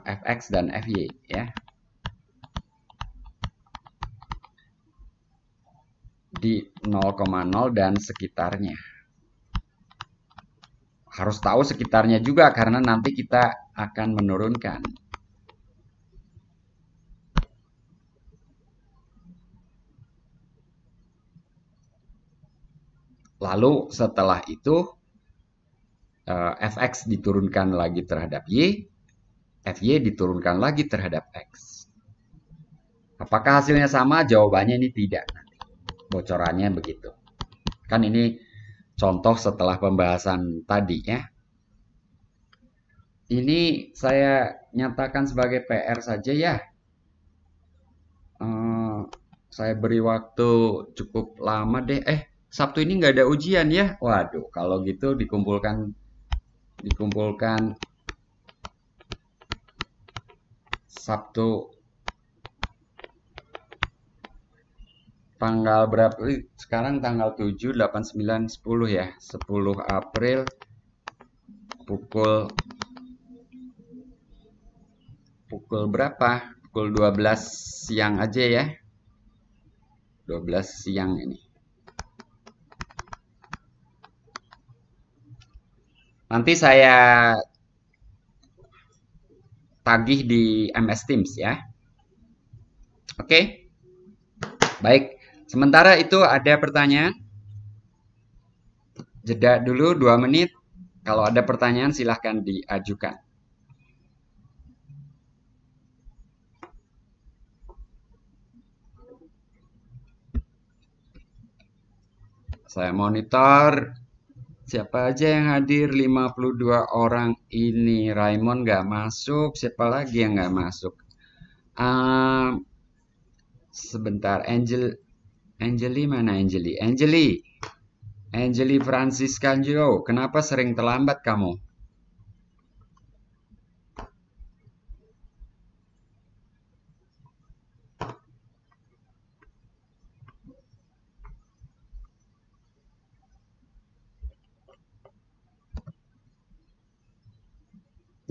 fx dan fy ya. Di 0,0 dan sekitarnya. Harus tahu sekitarnya juga karena nanti kita akan menurunkan. Lalu setelah itu fx diturunkan lagi terhadap y, fy diturunkan lagi terhadap x. Apakah hasilnya sama? Jawabannya ini tidak. Bocorannya begitu. Kan ini contoh setelah pembahasan tadi ya. Ini saya nyatakan sebagai PR saja ya. Saya beri waktu cukup lama deh. Sabtu ini nggak ada ujian ya? Waduh, kalau gitu dikumpulkan Sabtu tanggal berapa? Sekarang tanggal 7, 8, 9, 10 ya. 10 April pukul berapa? Pukul 12 siang aja ya. 12 siang ini. Nanti saya tagih di MS Teams ya. Oke. Baik. Sementara itu ada pertanyaan? Jeda dulu 2 menit. Kalau ada pertanyaan silahkan diajukan. Saya monitor. Siapa aja yang hadir? 52 orang ini. Raymond nggak masuk. Siapa lagi yang nggak masuk? Sebentar. Angeli mana Angeli? Angeli Franciscanjo. Kenapa sering terlambat kamu?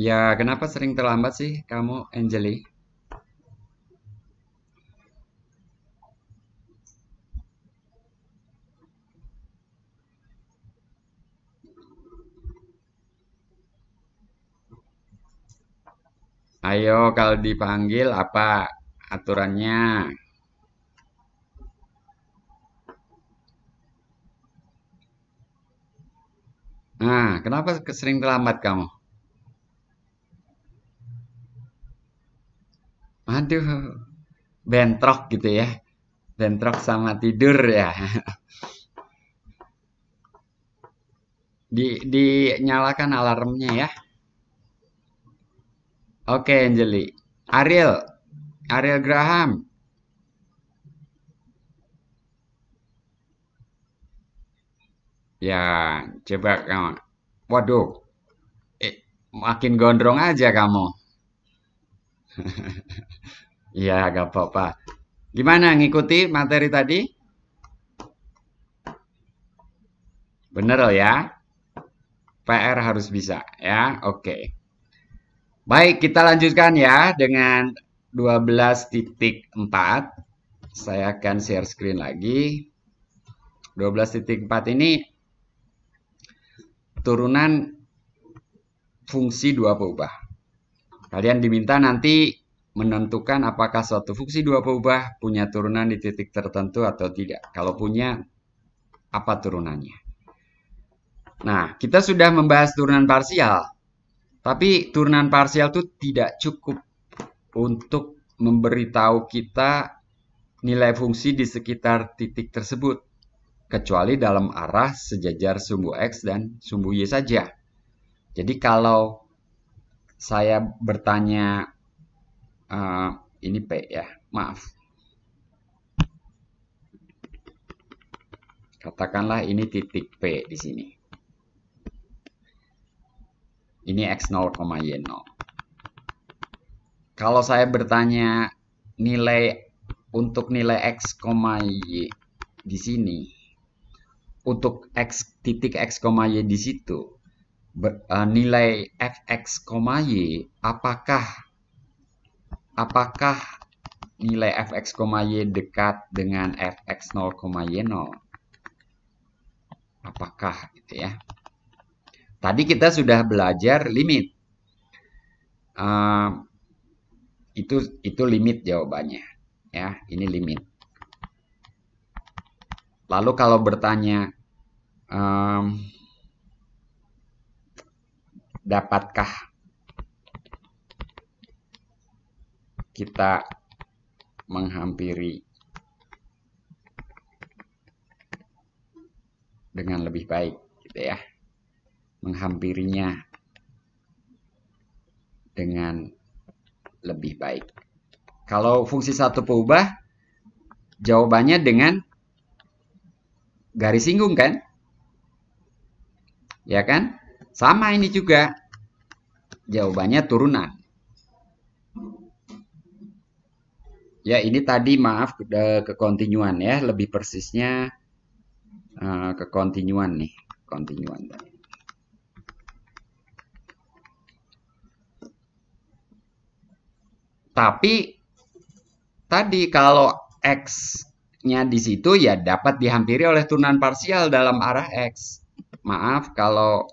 Ya, kenapa sering terlambat sih kamu, Angeli? Ayo, kalau dipanggil apa aturannya? Nah, kenapa sering terlambat kamu? Aduh, bentrok gitu ya. Bentrok sama tidur ya. Dinyalakan alarmnya ya. Oke, Angeli. Ariel, Ariel Graham. Ya, coba kamu. Waduh, eh, makin gondrong aja kamu. Iya, gak apa-apa. Gimana ngikuti materi tadi? Bener loh ya? PR harus bisa ya. Oke. Baik, kita lanjutkan ya dengan 12.4. Saya akan share screen lagi. 12.4 ini turunan fungsi dua peubah. Kalian diminta nanti menentukan apakah suatu fungsi dua peubah punya turunan di titik tertentu atau tidak. Kalau punya, apa turunannya? Nah, kita sudah membahas turunan parsial. Tapi turunan parsial itu tidak cukup untuk memberitahu kita nilai fungsi di sekitar titik tersebut. Kecuali dalam arah sejajar sumbu X dan sumbu Y saja. Jadi kalau saya bertanya, uh, ini P ya, maaf. Katakanlah ini titik P di sini. Ini X0, Y0. Kalau saya bertanya nilai untuk nilai X, Y di sini, untuk X titik X, Y di situ, nilai Fx, Y, apakah nilai Fx, Y dekat dengan Fx0, Y0? Apakah gitu ya? Tadi kita sudah belajar limit. Uh, itu limit jawabannya. Ya, ini limit. Lalu kalau bertanya, dapatkah kita menghampiri dengan lebih baik, gitu ya? Menghampirinya dengan lebih baik. Kalau fungsi satu peubah, jawabannya dengan garis singgung kan? Ya kan? Sama ini juga. Jawabannya turunan. Ya, ini tadi maaf kekontinuan ya, lebih persisnya kekontinuan nih, kontinuan tadi. Tapi tadi kalau X-nya di situ ya dapat dihampiri oleh turunan parsial dalam arah X. Maaf kalau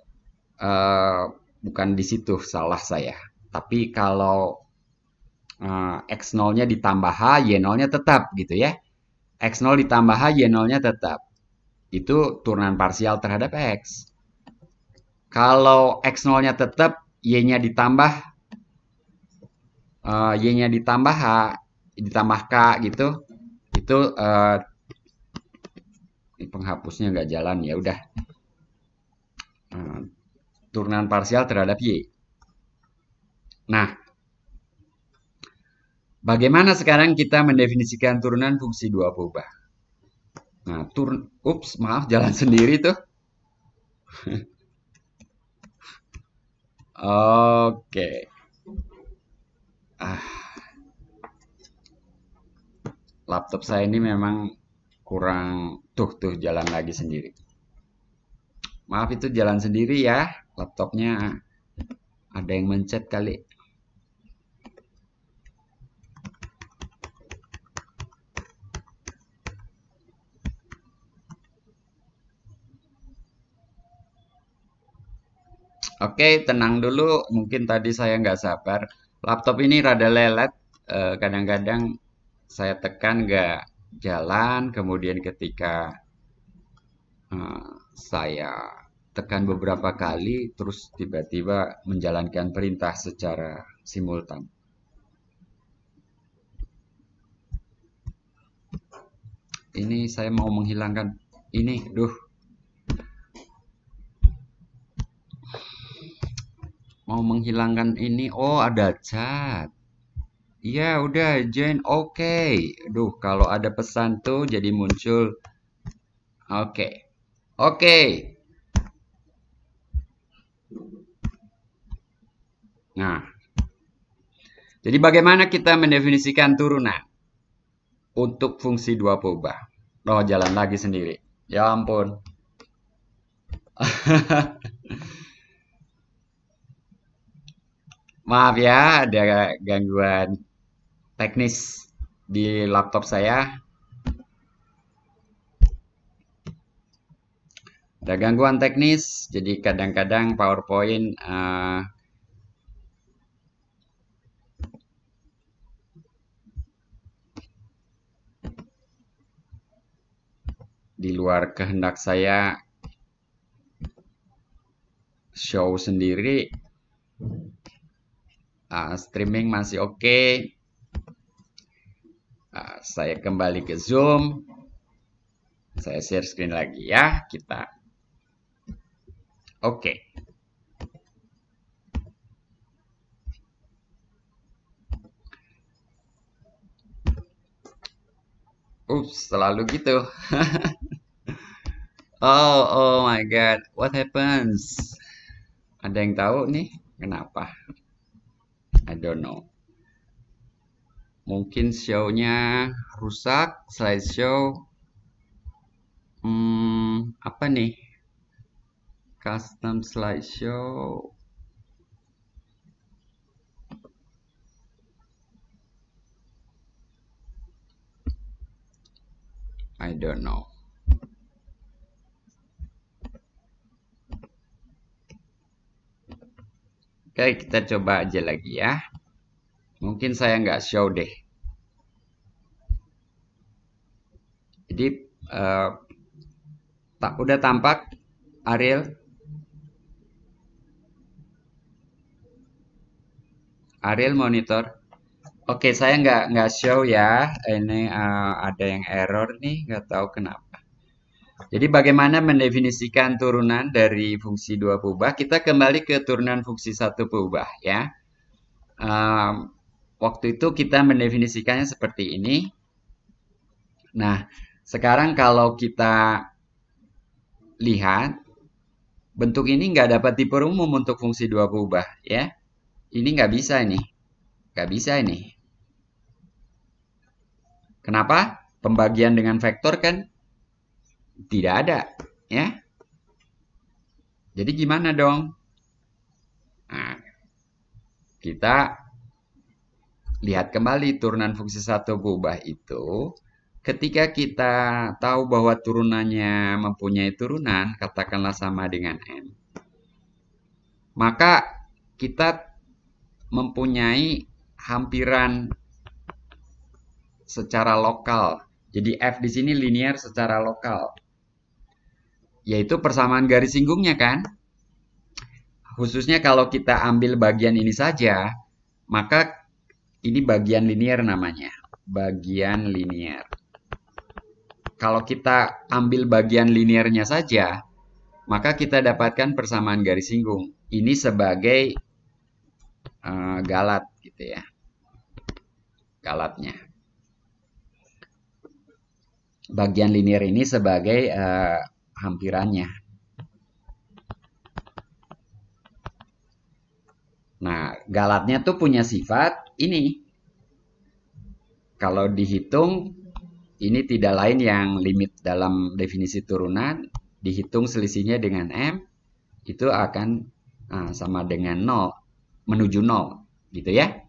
bukan di situ salah saya. Tapi kalau X0-nya ditambah H, Y0-nya tetap gitu ya. X0 ditambah H, Y0-nya tetap. Itu turunan parsial terhadap X. Kalau X0-nya tetap, Y-nya ditambah Y-nya ditambah H, ditambah K gitu. Itu penghapusnya nggak jalan ya udah. Turunan parsial terhadap Y. Nah, bagaimana sekarang kita mendefinisikan turunan fungsi dua peubah? Nah, maaf, jalan sendiri tuh. Oke. Laptop saya ini memang kurang tuh jalan lagi sendiri. Maaf itu jalan sendiri ya laptopnya. Ada yang mencet kali. Oke, tenang dulu. Mungkin tadi saya nggak sabar. Laptop ini rada lelet. Kadang-kadang saya tekan nggak jalan. Kemudian ketika saya tekan beberapa kali, terus tiba-tiba menjalankan perintah secara simultan. Ini saya mau menghilangkan ini, mau menghilangkan ini. Oh, ada chat. Iya, udah join. Oke. Kalau ada pesan tuh jadi muncul. Oke. Oke. Nah, jadi bagaimana kita mendefinisikan turunan untuk fungsi dua peubah? Oh, jalan lagi sendiri. Ya ampun. Maaf ya, ada gangguan teknis di laptop saya. Ada gangguan teknis, jadi kadang-kadang PowerPoint di luar kehendak saya show sendiri. Streaming masih oke. Saya kembali ke Zoom. Saya share screen lagi ya, kita. Oke. Selalu gitu. Oh my God, what happens? Ada yang tahu nih kenapa? I don't know. Mungkin show-nya rusak, slideshow. Apa nih? Custom slideshow. I don't know. Oke, kita coba aja lagi ya. Mungkin saya nggak show deh. Jadi, udah tampak Ariel? Ariel monitor. Oke, saya nggak show ya. Ini ada yang error nih, nggak tahu kenapa. Jadi bagaimana mendefinisikan turunan dari fungsi dua peubah? Kita kembali ke turunan fungsi satu peubah ya. Waktu itu kita mendefinisikannya seperti ini. Nah, sekarang kalau kita lihat, bentuk ini nggak dapat diperumum untuk fungsi dua peubah ya. Ini nggak bisa ini. Nggak bisa ini. Kenapa? Pembagian dengan vektor kan tidak ada ya. Jadi gimana dong? Nah, kita lihat kembali turunan fungsi satu peubah itu. Ketika kita tahu bahwa turunannya mempunyai turunan, katakanlah sama dengan n, maka kita mempunyai hampiran secara lokal. Jadi f di sini linear secara lokal, yaitu persamaan garis singgungnya kan. Khususnya kalau kita ambil bagian ini saja, maka ini bagian linear namanya. Bagian linear. Kalau kita ambil bagian linearnya saja, maka kita dapatkan persamaan garis singgung. Ini sebagai galat gitu ya. Galatnya. Bagian linear ini sebagai hampirannya. Nah, galatnya tuh punya sifat ini. Kalau dihitung, ini tidak lain yang limit dalam definisi turunan, dihitung selisihnya dengan M, itu akan sama dengan 0. menuju 0. Gitu ya.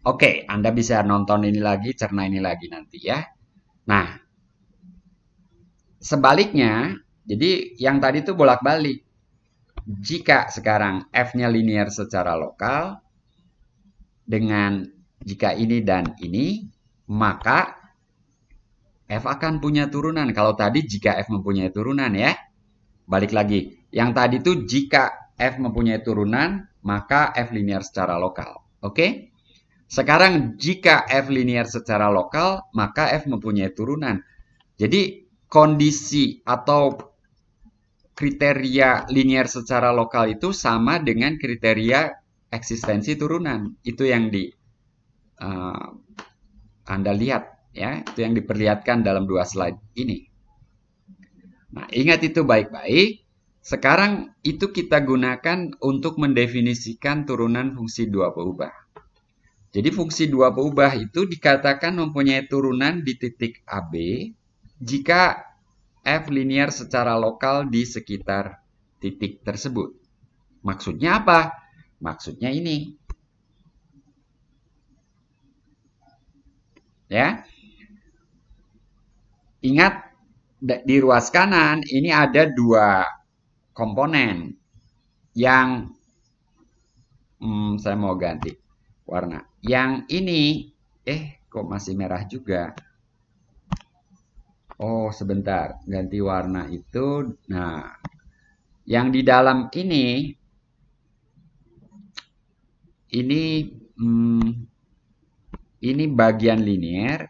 Oke, Anda bisa nonton ini lagi, cerna ini lagi nanti ya. Nah, sebaliknya, jadi yang tadi itu bolak-balik. Jika sekarang F-nya linear secara lokal, dengan jika ini dan ini, maka F akan punya turunan. Kalau tadi jika F mempunyai turunan ya. Balik lagi. Yang tadi itu jika F mempunyai turunan, maka F linear secara lokal. Oke? Sekarang jika F linear secara lokal, maka F mempunyai turunan. Jadi kondisi atau kriteria linear secara lokal itu sama dengan kriteria eksistensi turunan. Itu yang Anda lihat. Ya, itu yang diperlihatkan dalam 2 slide ini. Nah, ingat itu baik-baik. Sekarang itu kita gunakan untuk mendefinisikan turunan fungsi 2 peubah. Jadi fungsi 2 peubah itu dikatakan mempunyai turunan di titik AB jika F linear secara lokal di sekitar titik tersebut. Maksudnya apa? Maksudnya ini. Ya. Ingat, di ruas kanan ini ada 2 komponen yang saya mau ganti warna. Yang ini kok masih merah juga. Oh, sebentar, ganti warna itu. Nah, yang di dalam ini bagian linear.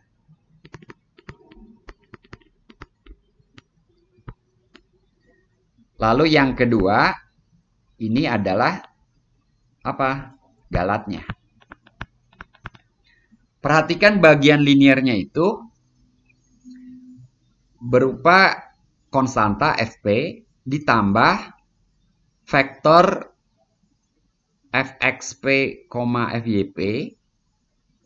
Lalu yang kedua, ini adalah apa? Galatnya. Perhatikan bagian linearnya itu berupa konstanta Fp ditambah vektor Fxp, Fyp,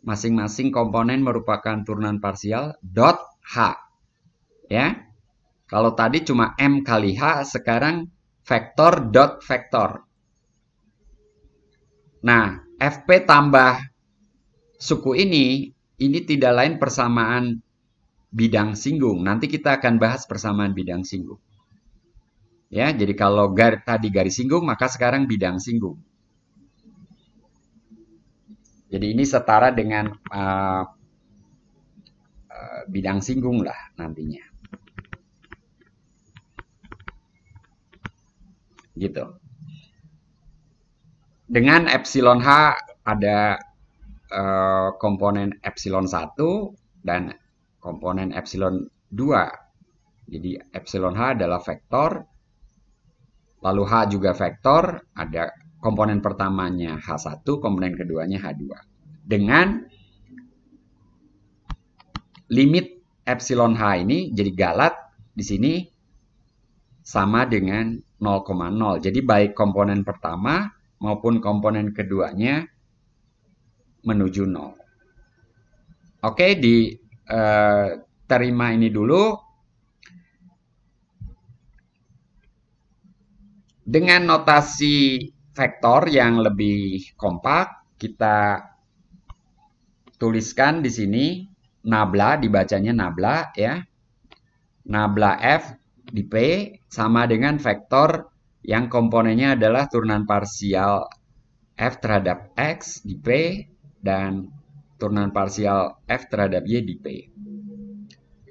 masing-masing komponen merupakan turunan parsial, dot H. Ya. Kalau tadi cuma M kali H, sekarang vektor dot vektor. Nah, Fp tambah suku ini tidak lain persamaan bidang singgung. Nanti kita akan bahas persamaan bidang singgung. Ya, jadi kalau tadi garis singgung, maka sekarang bidang singgung. Jadi ini setara dengan bidang singgung lah nantinya. Gitu. Dengan epsilon H ada komponen epsilon 1 dan komponen epsilon 2. Jadi epsilon H adalah vektor, lalu H juga vektor, ada komponen pertamanya H1, komponen keduanya H2. Dengan limit epsilon H ini jadi galat di sini sama dengan 0,0. Jadi baik komponen pertama maupun komponen keduanya menuju 0. Oke, terima ini dulu. Dengan notasi vektor yang lebih kompak, kita tuliskan di sini nabla, dibacanya nabla ya. Nabla F di P sama dengan vektor yang komponennya adalah turunan parsial F terhadap X di P dan turunan parsial F terhadap Y di P.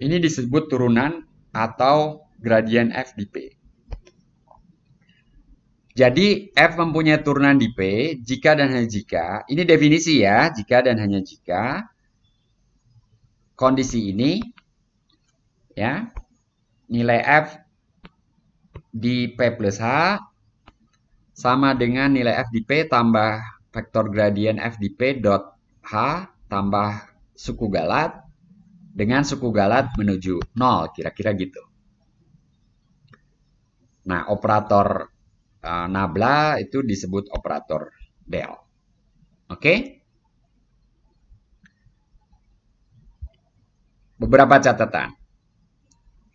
Ini disebut turunan atau gradien F di P. Jadi F mempunyai turunan di P jika dan hanya jika, ini definisi ya, jika dan hanya jika kondisi ini ya, nilai F di P plus H sama dengan nilai F di P tambah vektor gradien F di P dot H tambah suku galat dengan suku galat menuju 0, kira-kira gitu. Nah, operator nabla itu disebut operator del. Oke? Beberapa catatan.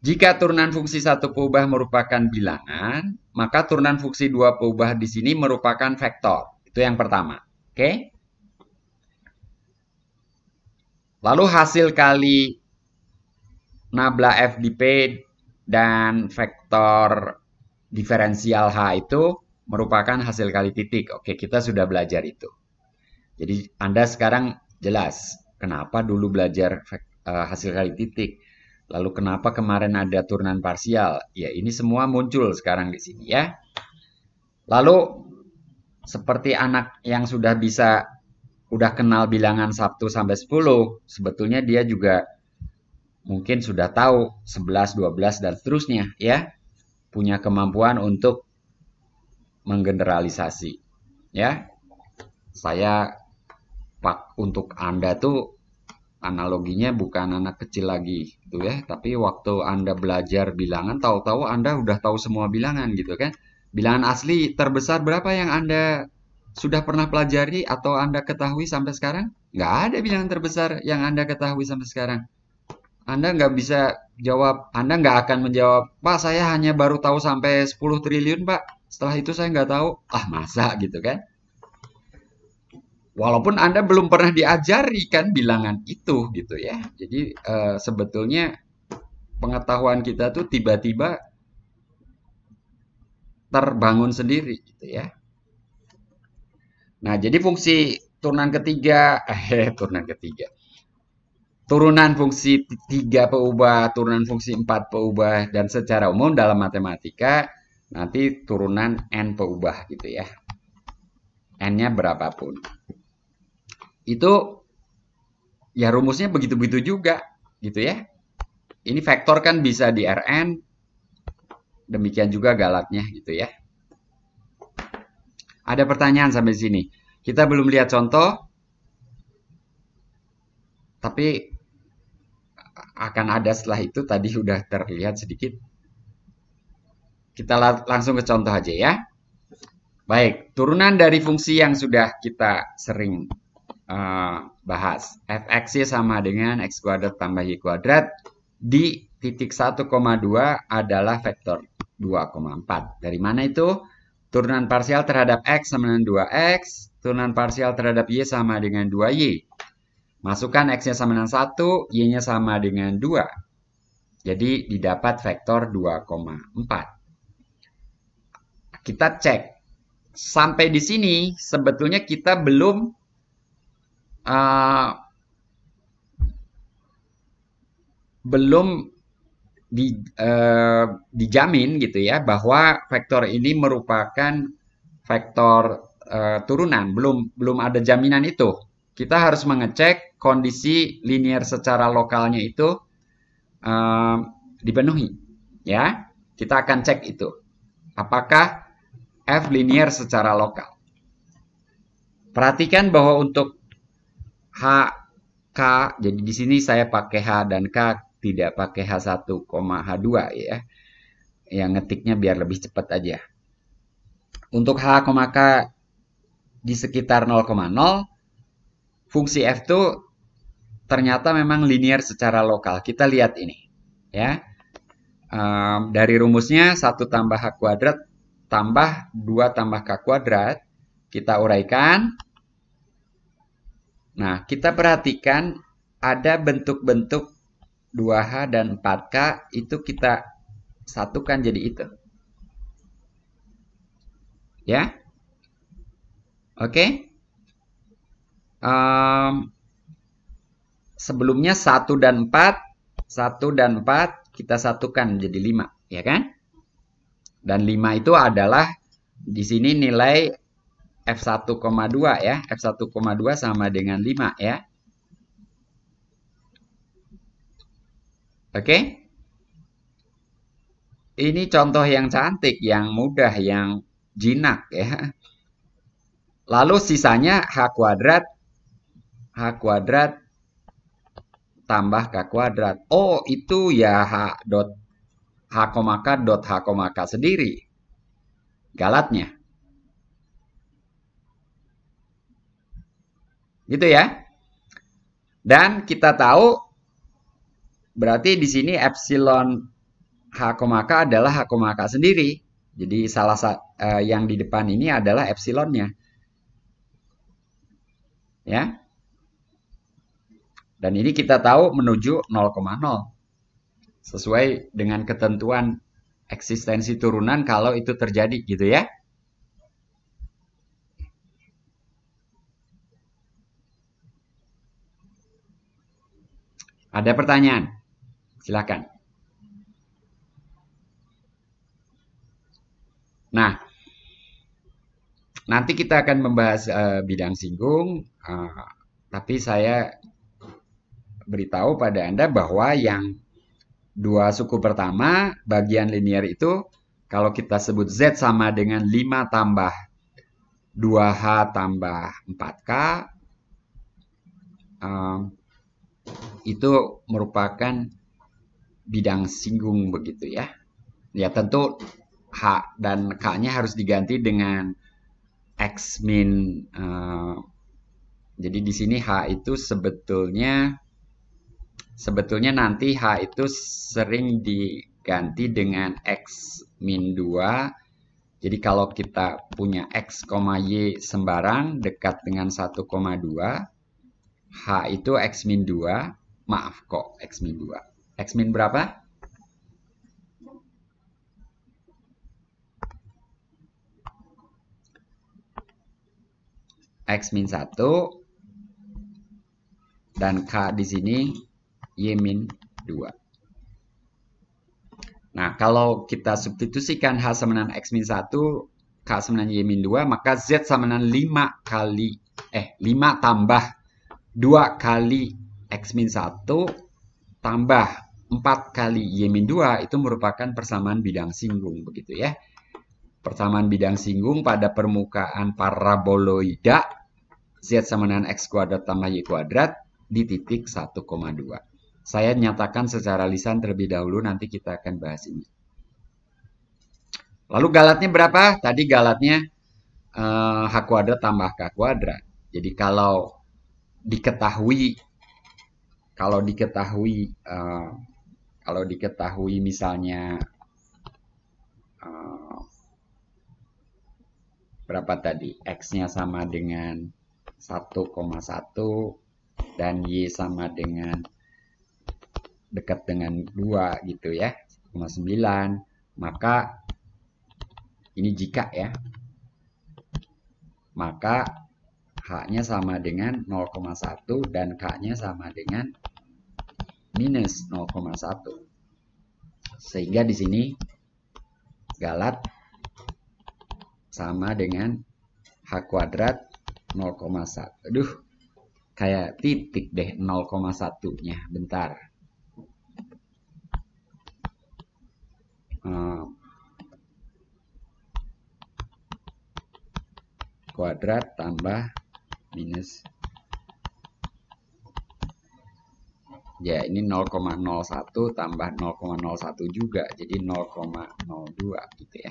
Jika turunan fungsi satu peubah merupakan bilangan, maka turunan fungsi dua peubah di sini merupakan vektor. Itu yang pertama. Oke? Lalu hasil kali nabla F di P dan vektor diferensial H itu merupakan hasil kali titik. Oke, kita sudah belajar itu. Jadi Anda sekarang jelas kenapa dulu belajar hasil kali titik. Lalu kenapa kemarin ada turunan parsial? Ya, ini semua muncul sekarang di sini ya. Lalu seperti anak yang sudah kenal bilangan 1 sampai 10, sebetulnya dia juga mungkin sudah tahu 11, 12 dan seterusnya ya. Punya kemampuan untuk menggeneralisasi ya. Saya untuk Anda tuh analoginya bukan anak kecil lagi gitu ya, tapi waktu Anda belajar bilangan tahu-tahu Anda udah tahu semua bilangan gitu kan. Bilangan asli terbesar berapa yang Anda sudah pernah pelajari atau Anda ketahui sampai sekarang? Nggak ada bilangan terbesar yang Anda ketahui sampai sekarang. Anda nggak bisa jawab, Anda nggak akan menjawab, Pak saya hanya baru tahu sampai 10 triliun Pak, setelah itu saya nggak tahu. Ah masa gitu kan. Walaupun Anda belum pernah diajari kan bilangan itu gitu ya. Jadi sebetulnya pengetahuan kita tuh tiba-tiba terbangun sendiri gitu ya. Nah, jadi fungsi turunan ketiga, turunan fungsi 3 peubah, turunan fungsi 4 peubah, dan secara umum dalam matematika nanti turunan n peubah gitu ya. N-nya berapapun. Itu ya rumusnya begitu-begitu juga gitu ya. Ini vektor kan bisa di Rn, demikian juga galatnya gitu ya. Ada pertanyaan sampai sini? Kita belum lihat contoh, tapi akan ada setelah itu, tadi sudah terlihat sedikit. Kita langsung ke contoh aja ya. Baik, turunan dari fungsi yang sudah kita sering bahas. Fx sama dengan x kuadrat tambah y kuadrat di titik 1,2 adalah vektor 2,4. Dari mana itu? Turunan parsial terhadap x sama dengan 2x, turunan parsial terhadap y sama dengan 2y. Masukkan x-nya sama dengan 1, y-nya sama dengan 2. Jadi didapat vektor 2,4. Kita cek. Sampai di sini sebetulnya kita belum dijamin gitu ya bahwa vektor ini merupakan vektor turunan, belum ada jaminan itu. Kita harus mengecek kondisi linear secara lokalnya itu dipenuhi ya. Kita akan cek itu apakah f linear secara lokal. Perhatikan bahwa untuk H, K, jadi di sini saya pakai H dan K, tidak pakai H1, H2 ya. Yang ngetiknya biar lebih cepat aja. Untuk H, K di sekitar 0,0, fungsi F itu ternyata memang linear secara lokal. Kita lihat ini ya. Dari rumusnya 1 tambah H kuadrat tambah 2 tambah K kuadrat. Kita uraikan. Nah, kita perhatikan ada bentuk-bentuk 2H dan 4K itu kita satukan jadi itu. Ya. Oke. Sebelumnya 1 dan 4 kita satukan jadi 5, ya kan? Dan 5 itu adalah di sini nilai F1,2 ya. F1,2 sama dengan 5 ya. Oke. Ini contoh yang cantik, yang mudah, yang jinak ya. Lalu sisanya H kuadrat tambah K kuadrat. Oh, itu ya H K sendiri. Galatnya. Gitu ya. Dan kita tahu berarti di sini epsilon H, K adalah H, K sendiri. Jadi yang di depan ini adalah epsilonnya. Ya. Dan ini kita tahu menuju 0,0. Sesuai dengan ketentuan eksistensi turunan kalau itu terjadi gitu ya. Ada pertanyaan? Silakan. Nah, nanti kita akan membahas bidang singgung, tapi saya beritahu pada Anda bahwa yang dua suku pertama, bagian linear itu, kalau kita sebut Z sama dengan 5 tambah 2H tambah 4K, itu merupakan bidang singgung begitu ya. Ya tentu H dan K-nya harus diganti dengan X min. Jadi di sini H itu sebetulnya nanti H itu sering diganti dengan X min 2. Jadi kalau kita punya X, Y sembarang dekat dengan 1,2, H itu X min 2. Maaf kok X min 2. X min berapa? X min 1 dan K di sini Y min 2. Nah, kalau kita substitusikan H sama dengan X min 1, K sama dengan Y min 2, maka Z sama dengan 5 tambah 2 kali X min 1 tambah 4 kali Y min 2 itu merupakan persamaan bidang singgung begitu ya. Persamaan bidang singgung pada permukaan paraboloida Z sama dengan X kuadrat tambah Y kuadrat di titik 1,2. Saya nyatakan secara lisan terlebih dahulu, nanti kita akan bahas ini. Lalu galatnya berapa? Tadi galatnya H kuadrat tambah K kuadrat. Jadi kalau diketahui misalnya berapa tadi? X-nya sama dengan 1,1 dan Y sama dengan dekat dengan 2 gitu ya, 1,9, maka ini jika ya, maka H-nya sama dengan 0,1 dan K-nya sama dengan minus 0,1. Sehingga di sini galat sama dengan H kuadrat 0,1. Aduh, kayak titik deh 0,1-nya. Bentar. Kuadrat tambah minus. Ya, ini 0,01 tambah 0,01 juga. Jadi 0,02 gitu ya.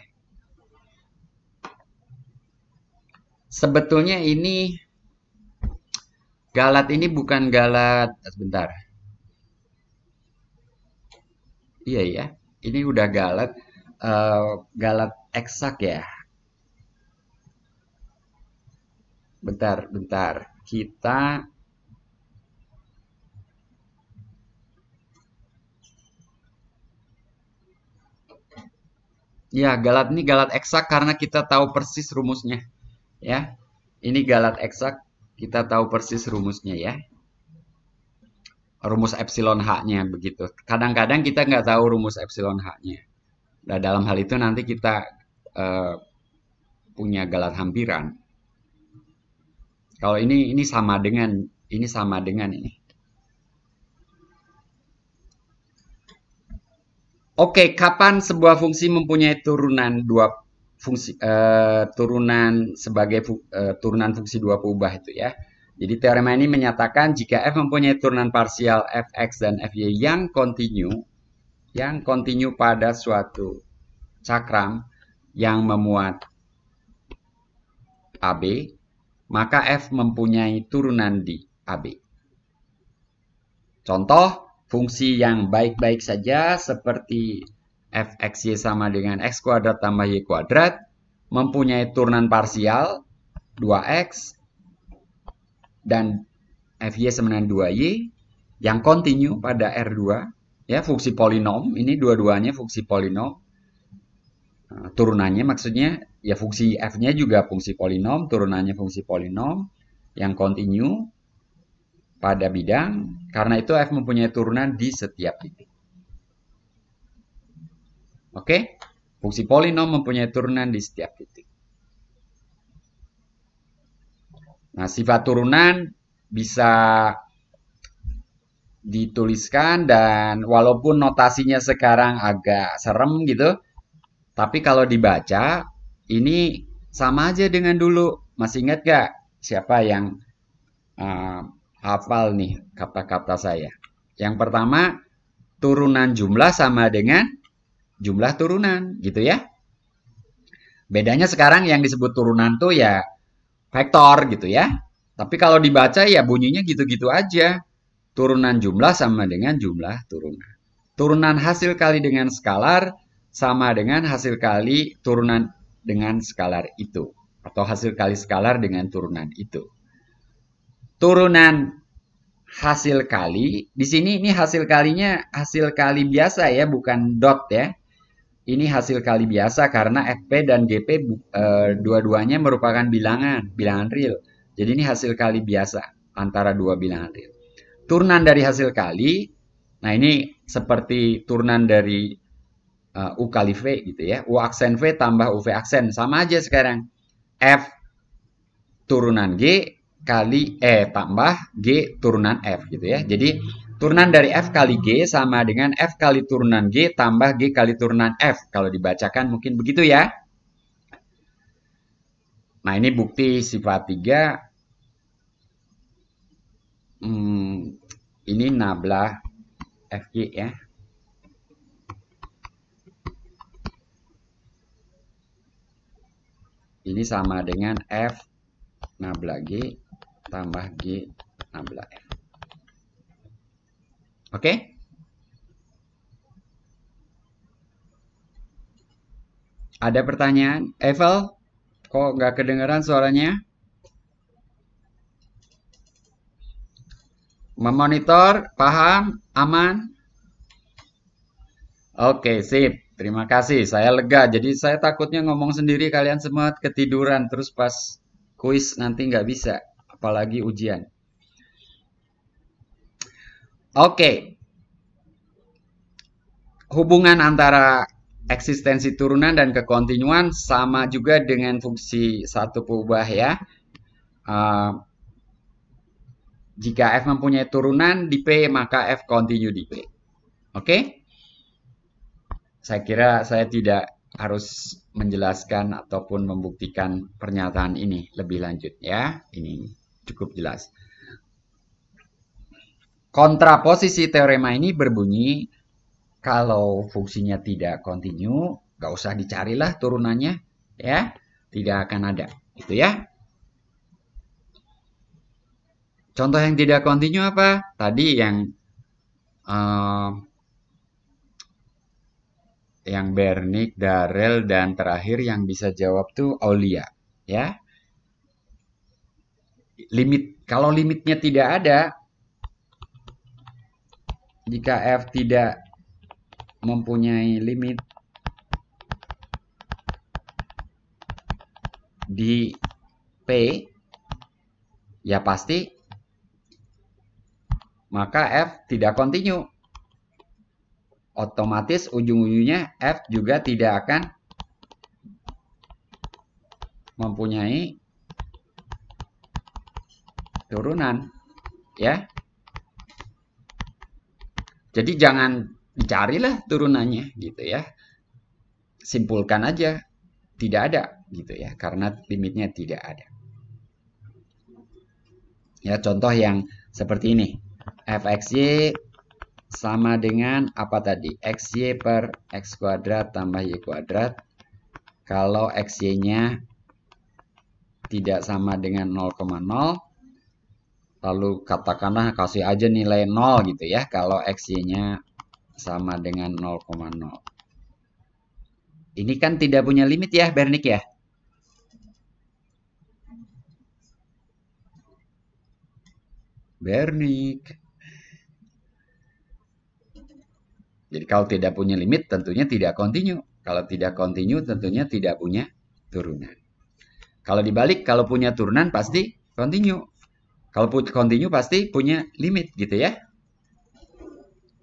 Sebetulnya ini galat ini bukan galat, sebentar. Iya ya, ini udah galat eksak ya. Bentar. Kita ya, galat ini galat eksak karena kita tahu persis rumusnya. Ya. Ini galat eksak, kita tahu persis rumusnya ya. Rumus epsilon H-nya begitu. Kadang-kadang kita nggak tahu rumus epsilon H-nya. Nah, dalam hal itu nanti kita punya galat hampiran. Kalau ini sama dengan ini. Oke, kapan sebuah fungsi mempunyai turunan turunan fungsi dua peubah itu ya. Jadi teorema ini menyatakan jika f mempunyai turunan parsial fx dan fy yang kontinu pada suatu cakram yang memuat AB, maka f mempunyai turunan di AB. Contoh fungsi yang baik-baik saja seperti fxy sama dengan x kuadrat tambah y kuadrat, mempunyai turunan parsial 2x dan fy sama dengan 2y yang kontinu pada R2, ya, fungsi polinom. Ini dua-duanya fungsi polinom. Turunannya maksudnya ya fungsi f-nya juga fungsi polinom, turunannya fungsi polinom yang kontinu pada bidang. Karena itu f mempunyai turunan di setiap titik. Oke, fungsi polinom mempunyai turunan di setiap titik. Nah, sifat turunan bisa dituliskan, dan walaupun notasinya sekarang agak serem gitu, tapi kalau dibaca ini sama aja dengan dulu. Masih ingat gak siapa yang hafal nih kata-kata saya? Yang pertama, turunan jumlah sama dengan jumlah turunan gitu ya. Bedanya sekarang yang disebut turunan tuh ya vektor gitu ya. Tapi kalau dibaca ya bunyinya gitu-gitu aja. Turunan jumlah sama dengan jumlah turunan. Turunan hasil kali dengan skalar sama dengan hasil kali turunan dengan skalar itu. Atau hasil kali skalar dengan turunan itu. Turunan hasil kali, di sini ini hasil kalinya hasil kali biasa ya, bukan dot ya. Ini hasil kali biasa karena fp dan gp dua-duanya merupakan bilangan real. Jadi ini hasil kali biasa antara dua bilangan real. Turunan dari hasil kali, nah ini seperti turunan dari U kali V gitu ya. U aksen V tambah UV aksen, sama aja sekarang. F turunan G kali tambah G turunan F gitu ya. Jadi turunan dari F kali G sama dengan F kali turunan G tambah G kali turunan F. Kalau dibacakan mungkin begitu ya. Nah ini bukti sifat 3. Ini nabla FG ya. Ini sama dengan F nabla G tambah G nabla F. Oke? Ada pertanyaan? Evel, kok nggak kedengeran suaranya? Memonitor, paham, aman? Oke, sip. Terima kasih. Saya lega. Jadi saya takutnya ngomong sendiri kalian semua ketiduran. Terus pas kuis nanti nggak bisa. Apalagi ujian. Oke. Hubungan antara eksistensi turunan dan kekontinuan sama juga dengan fungsi satu peubah ya. Jika F mempunyai turunan di P, maka F kontinu di P. Oke? Saya kira saya tidak harus menjelaskan ataupun membuktikan pernyataan ini lebih lanjut ya. Ini cukup jelas. Kontraposisi teorema ini berbunyi, kalau fungsinya tidak kontinu, nggak usah dicarilah turunannya, ya. Tidak akan ada. Gitu ya. Contoh yang tidak kontinu apa? Tadi yang Bernik, Darrell, dan terakhir yang bisa jawab tuh Aulia, ya. Kalau limitnya tidak ada, jika F tidak mempunyai limit di P, ya pasti maka F tidak kontinu. Otomatis ujung-ujungnya F juga tidak akan mempunyai turunan, ya. Jadi jangan dicarilah turunannya gitu ya. Simpulkan aja tidak ada gitu ya, karena limitnya tidak ada. Ya, contoh yang seperti ini. Fxy sama dengan apa tadi? Xy per x kuadrat tambah y kuadrat. Kalau xy-nya tidak sama dengan 0,0, lalu katakanlah kasih aja nilai 0 gitu ya. Kalau xy-nya sama dengan 0,0. Ini kan tidak punya limit ya, Bernik ya. Bernik. Jadi kalau tidak punya limit tentunya tidak kontinu. Kalau tidak kontinu tentunya tidak punya turunan. Kalau dibalik, kalau punya turunan pasti kontinu. Kalau kontinu pasti punya limit gitu ya.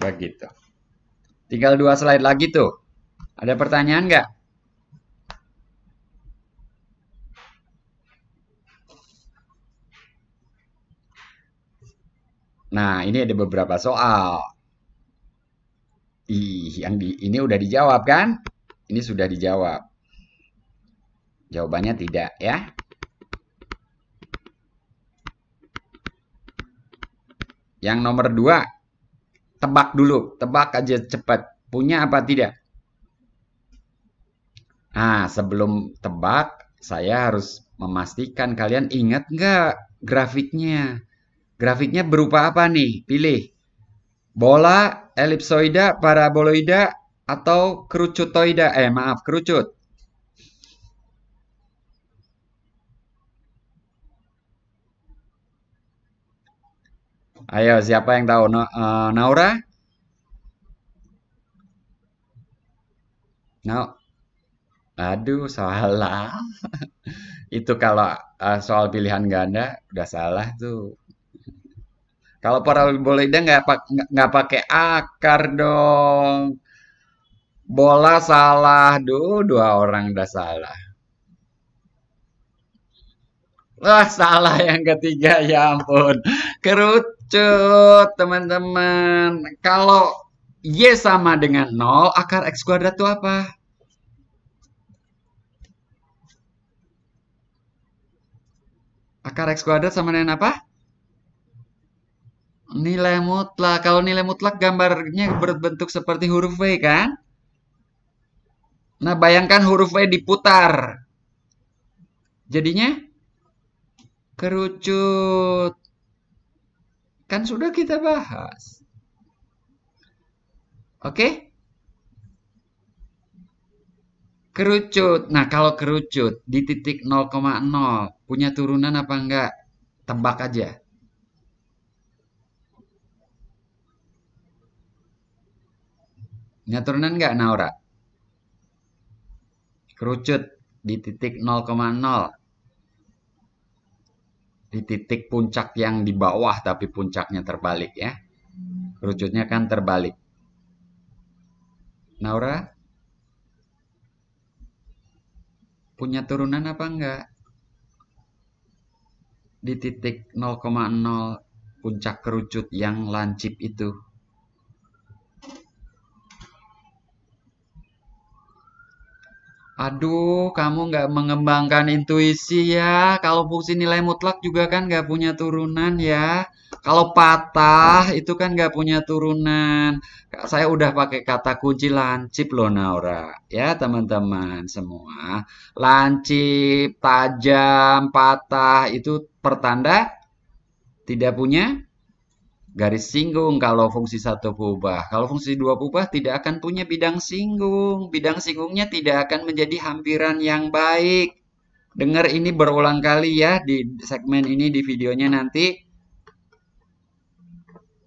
Begitu. Tinggal 2 slide lagi tuh. Ada pertanyaan nggak? Nah, ini ada beberapa soal. Ini udah dijawab kan? Ini sudah dijawab. Jawabannya tidak ya. Yang nomor 2, tebak dulu. Tebak aja cepat. Punya apa tidak? Nah, sebelum tebak, saya harus memastikan kalian ingat nggak grafiknya. Grafiknya berupa apa nih? Pilih. Bola, elipsoida, paraboloida, atau kerucutoida. Maaf, kerucut. Ayo, siapa yang tahu? Naura? No. Aduh, salah. Itu kalau soal pilihan ganda udah salah tuh. Kalau paraboloida nggak pakai akar dong. Bola salah, dua orang udah salah. Wah, salah yang ketiga, ya ampun. Kerucut, teman-teman. Kalau Y sama dengan 0, akar X kuadrat itu apa? Akar X kuadrat sama dengan apa? Nilai mutlak. Kalau nilai mutlak gambarnya berbentuk seperti huruf V kan? Nah, bayangkan huruf V diputar. Jadinya kerucut. Kan sudah kita bahas. Oke? Kerucut. Nah, kalau kerucut di titik 0,0 punya turunan apa enggak? Tebak aja. Punya turunan enggak, Naura? Kerucut di titik 0,0. Di titik puncak yang di bawah tapi puncaknya terbalik ya. Kerucutnya kan terbalik. Naura? Punya turunan apa enggak? Di titik 0,0 puncak kerucut yang lancip itu. Aduh, kamu nggak mengembangkan intuisi ya. Kalau fungsi nilai mutlak juga kan nggak punya turunan ya. Kalau patah itu kan nggak punya turunan. Saya udah pakai kata kunci lancip loh, Naura. Ya, teman-teman semua. Lancip, tajam, patah itu pertanda tidak punya garis singgung kalau fungsi satu berubah. Kalau fungsi dua berubah tidak akan punya bidang singgung. Bidang singgungnya tidak akan menjadi hampiran yang baik. Dengar ini berulang kali ya di segmen ini di videonya nanti.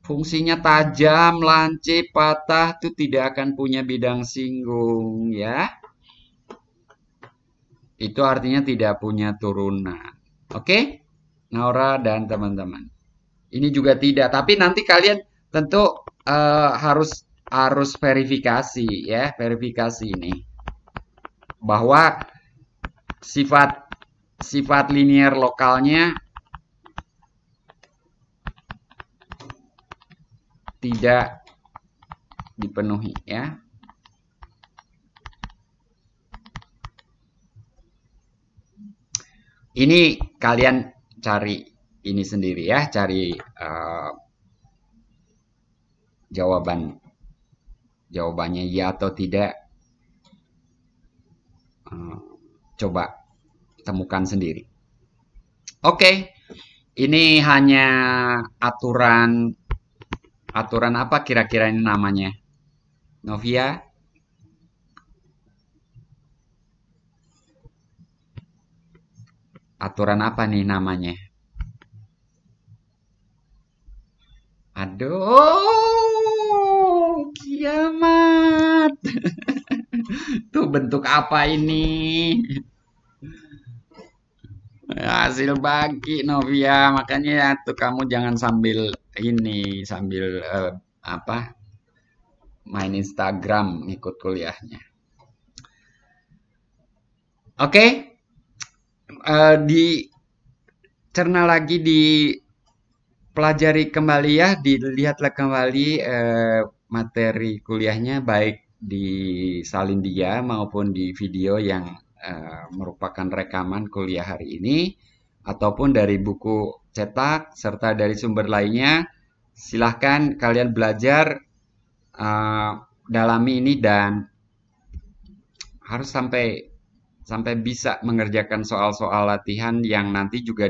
Fungsinya tajam, lancip, patah itu tidak akan punya bidang singgung ya. Itu artinya tidak punya turunan. Oke? Naura dan teman-teman. Ini juga tidak, tapi nanti kalian tentu harus verifikasi ya, verifikasi ini bahwa sifat linier lokalnya tidak dipenuhi ya. Ini kalian cari ini sendiri ya, cari jawabannya ya atau tidak. Coba temukan sendiri. Oke, ini hanya aturan apa kira-kira ini namanya? Novia? aturan apa nih namanya? Aduh, kiamat. Tuh bentuk apa ini? Hasil bagi Novia, makanya ya tuh kamu jangan sambil ini, sambil apa? Main Instagram ngikut kuliahnya. Oke, dicerna lagi, dipelajari kembali ya, dilihatlah kembali materi kuliahnya baik di Salindia maupun di video yang merupakan rekaman kuliah hari ini ataupun dari buku cetak serta dari sumber lainnya. Silahkan kalian belajar, eh, dalami ini dan harus sampai sampai bisa mengerjakan soal-soal latihan yang nanti juga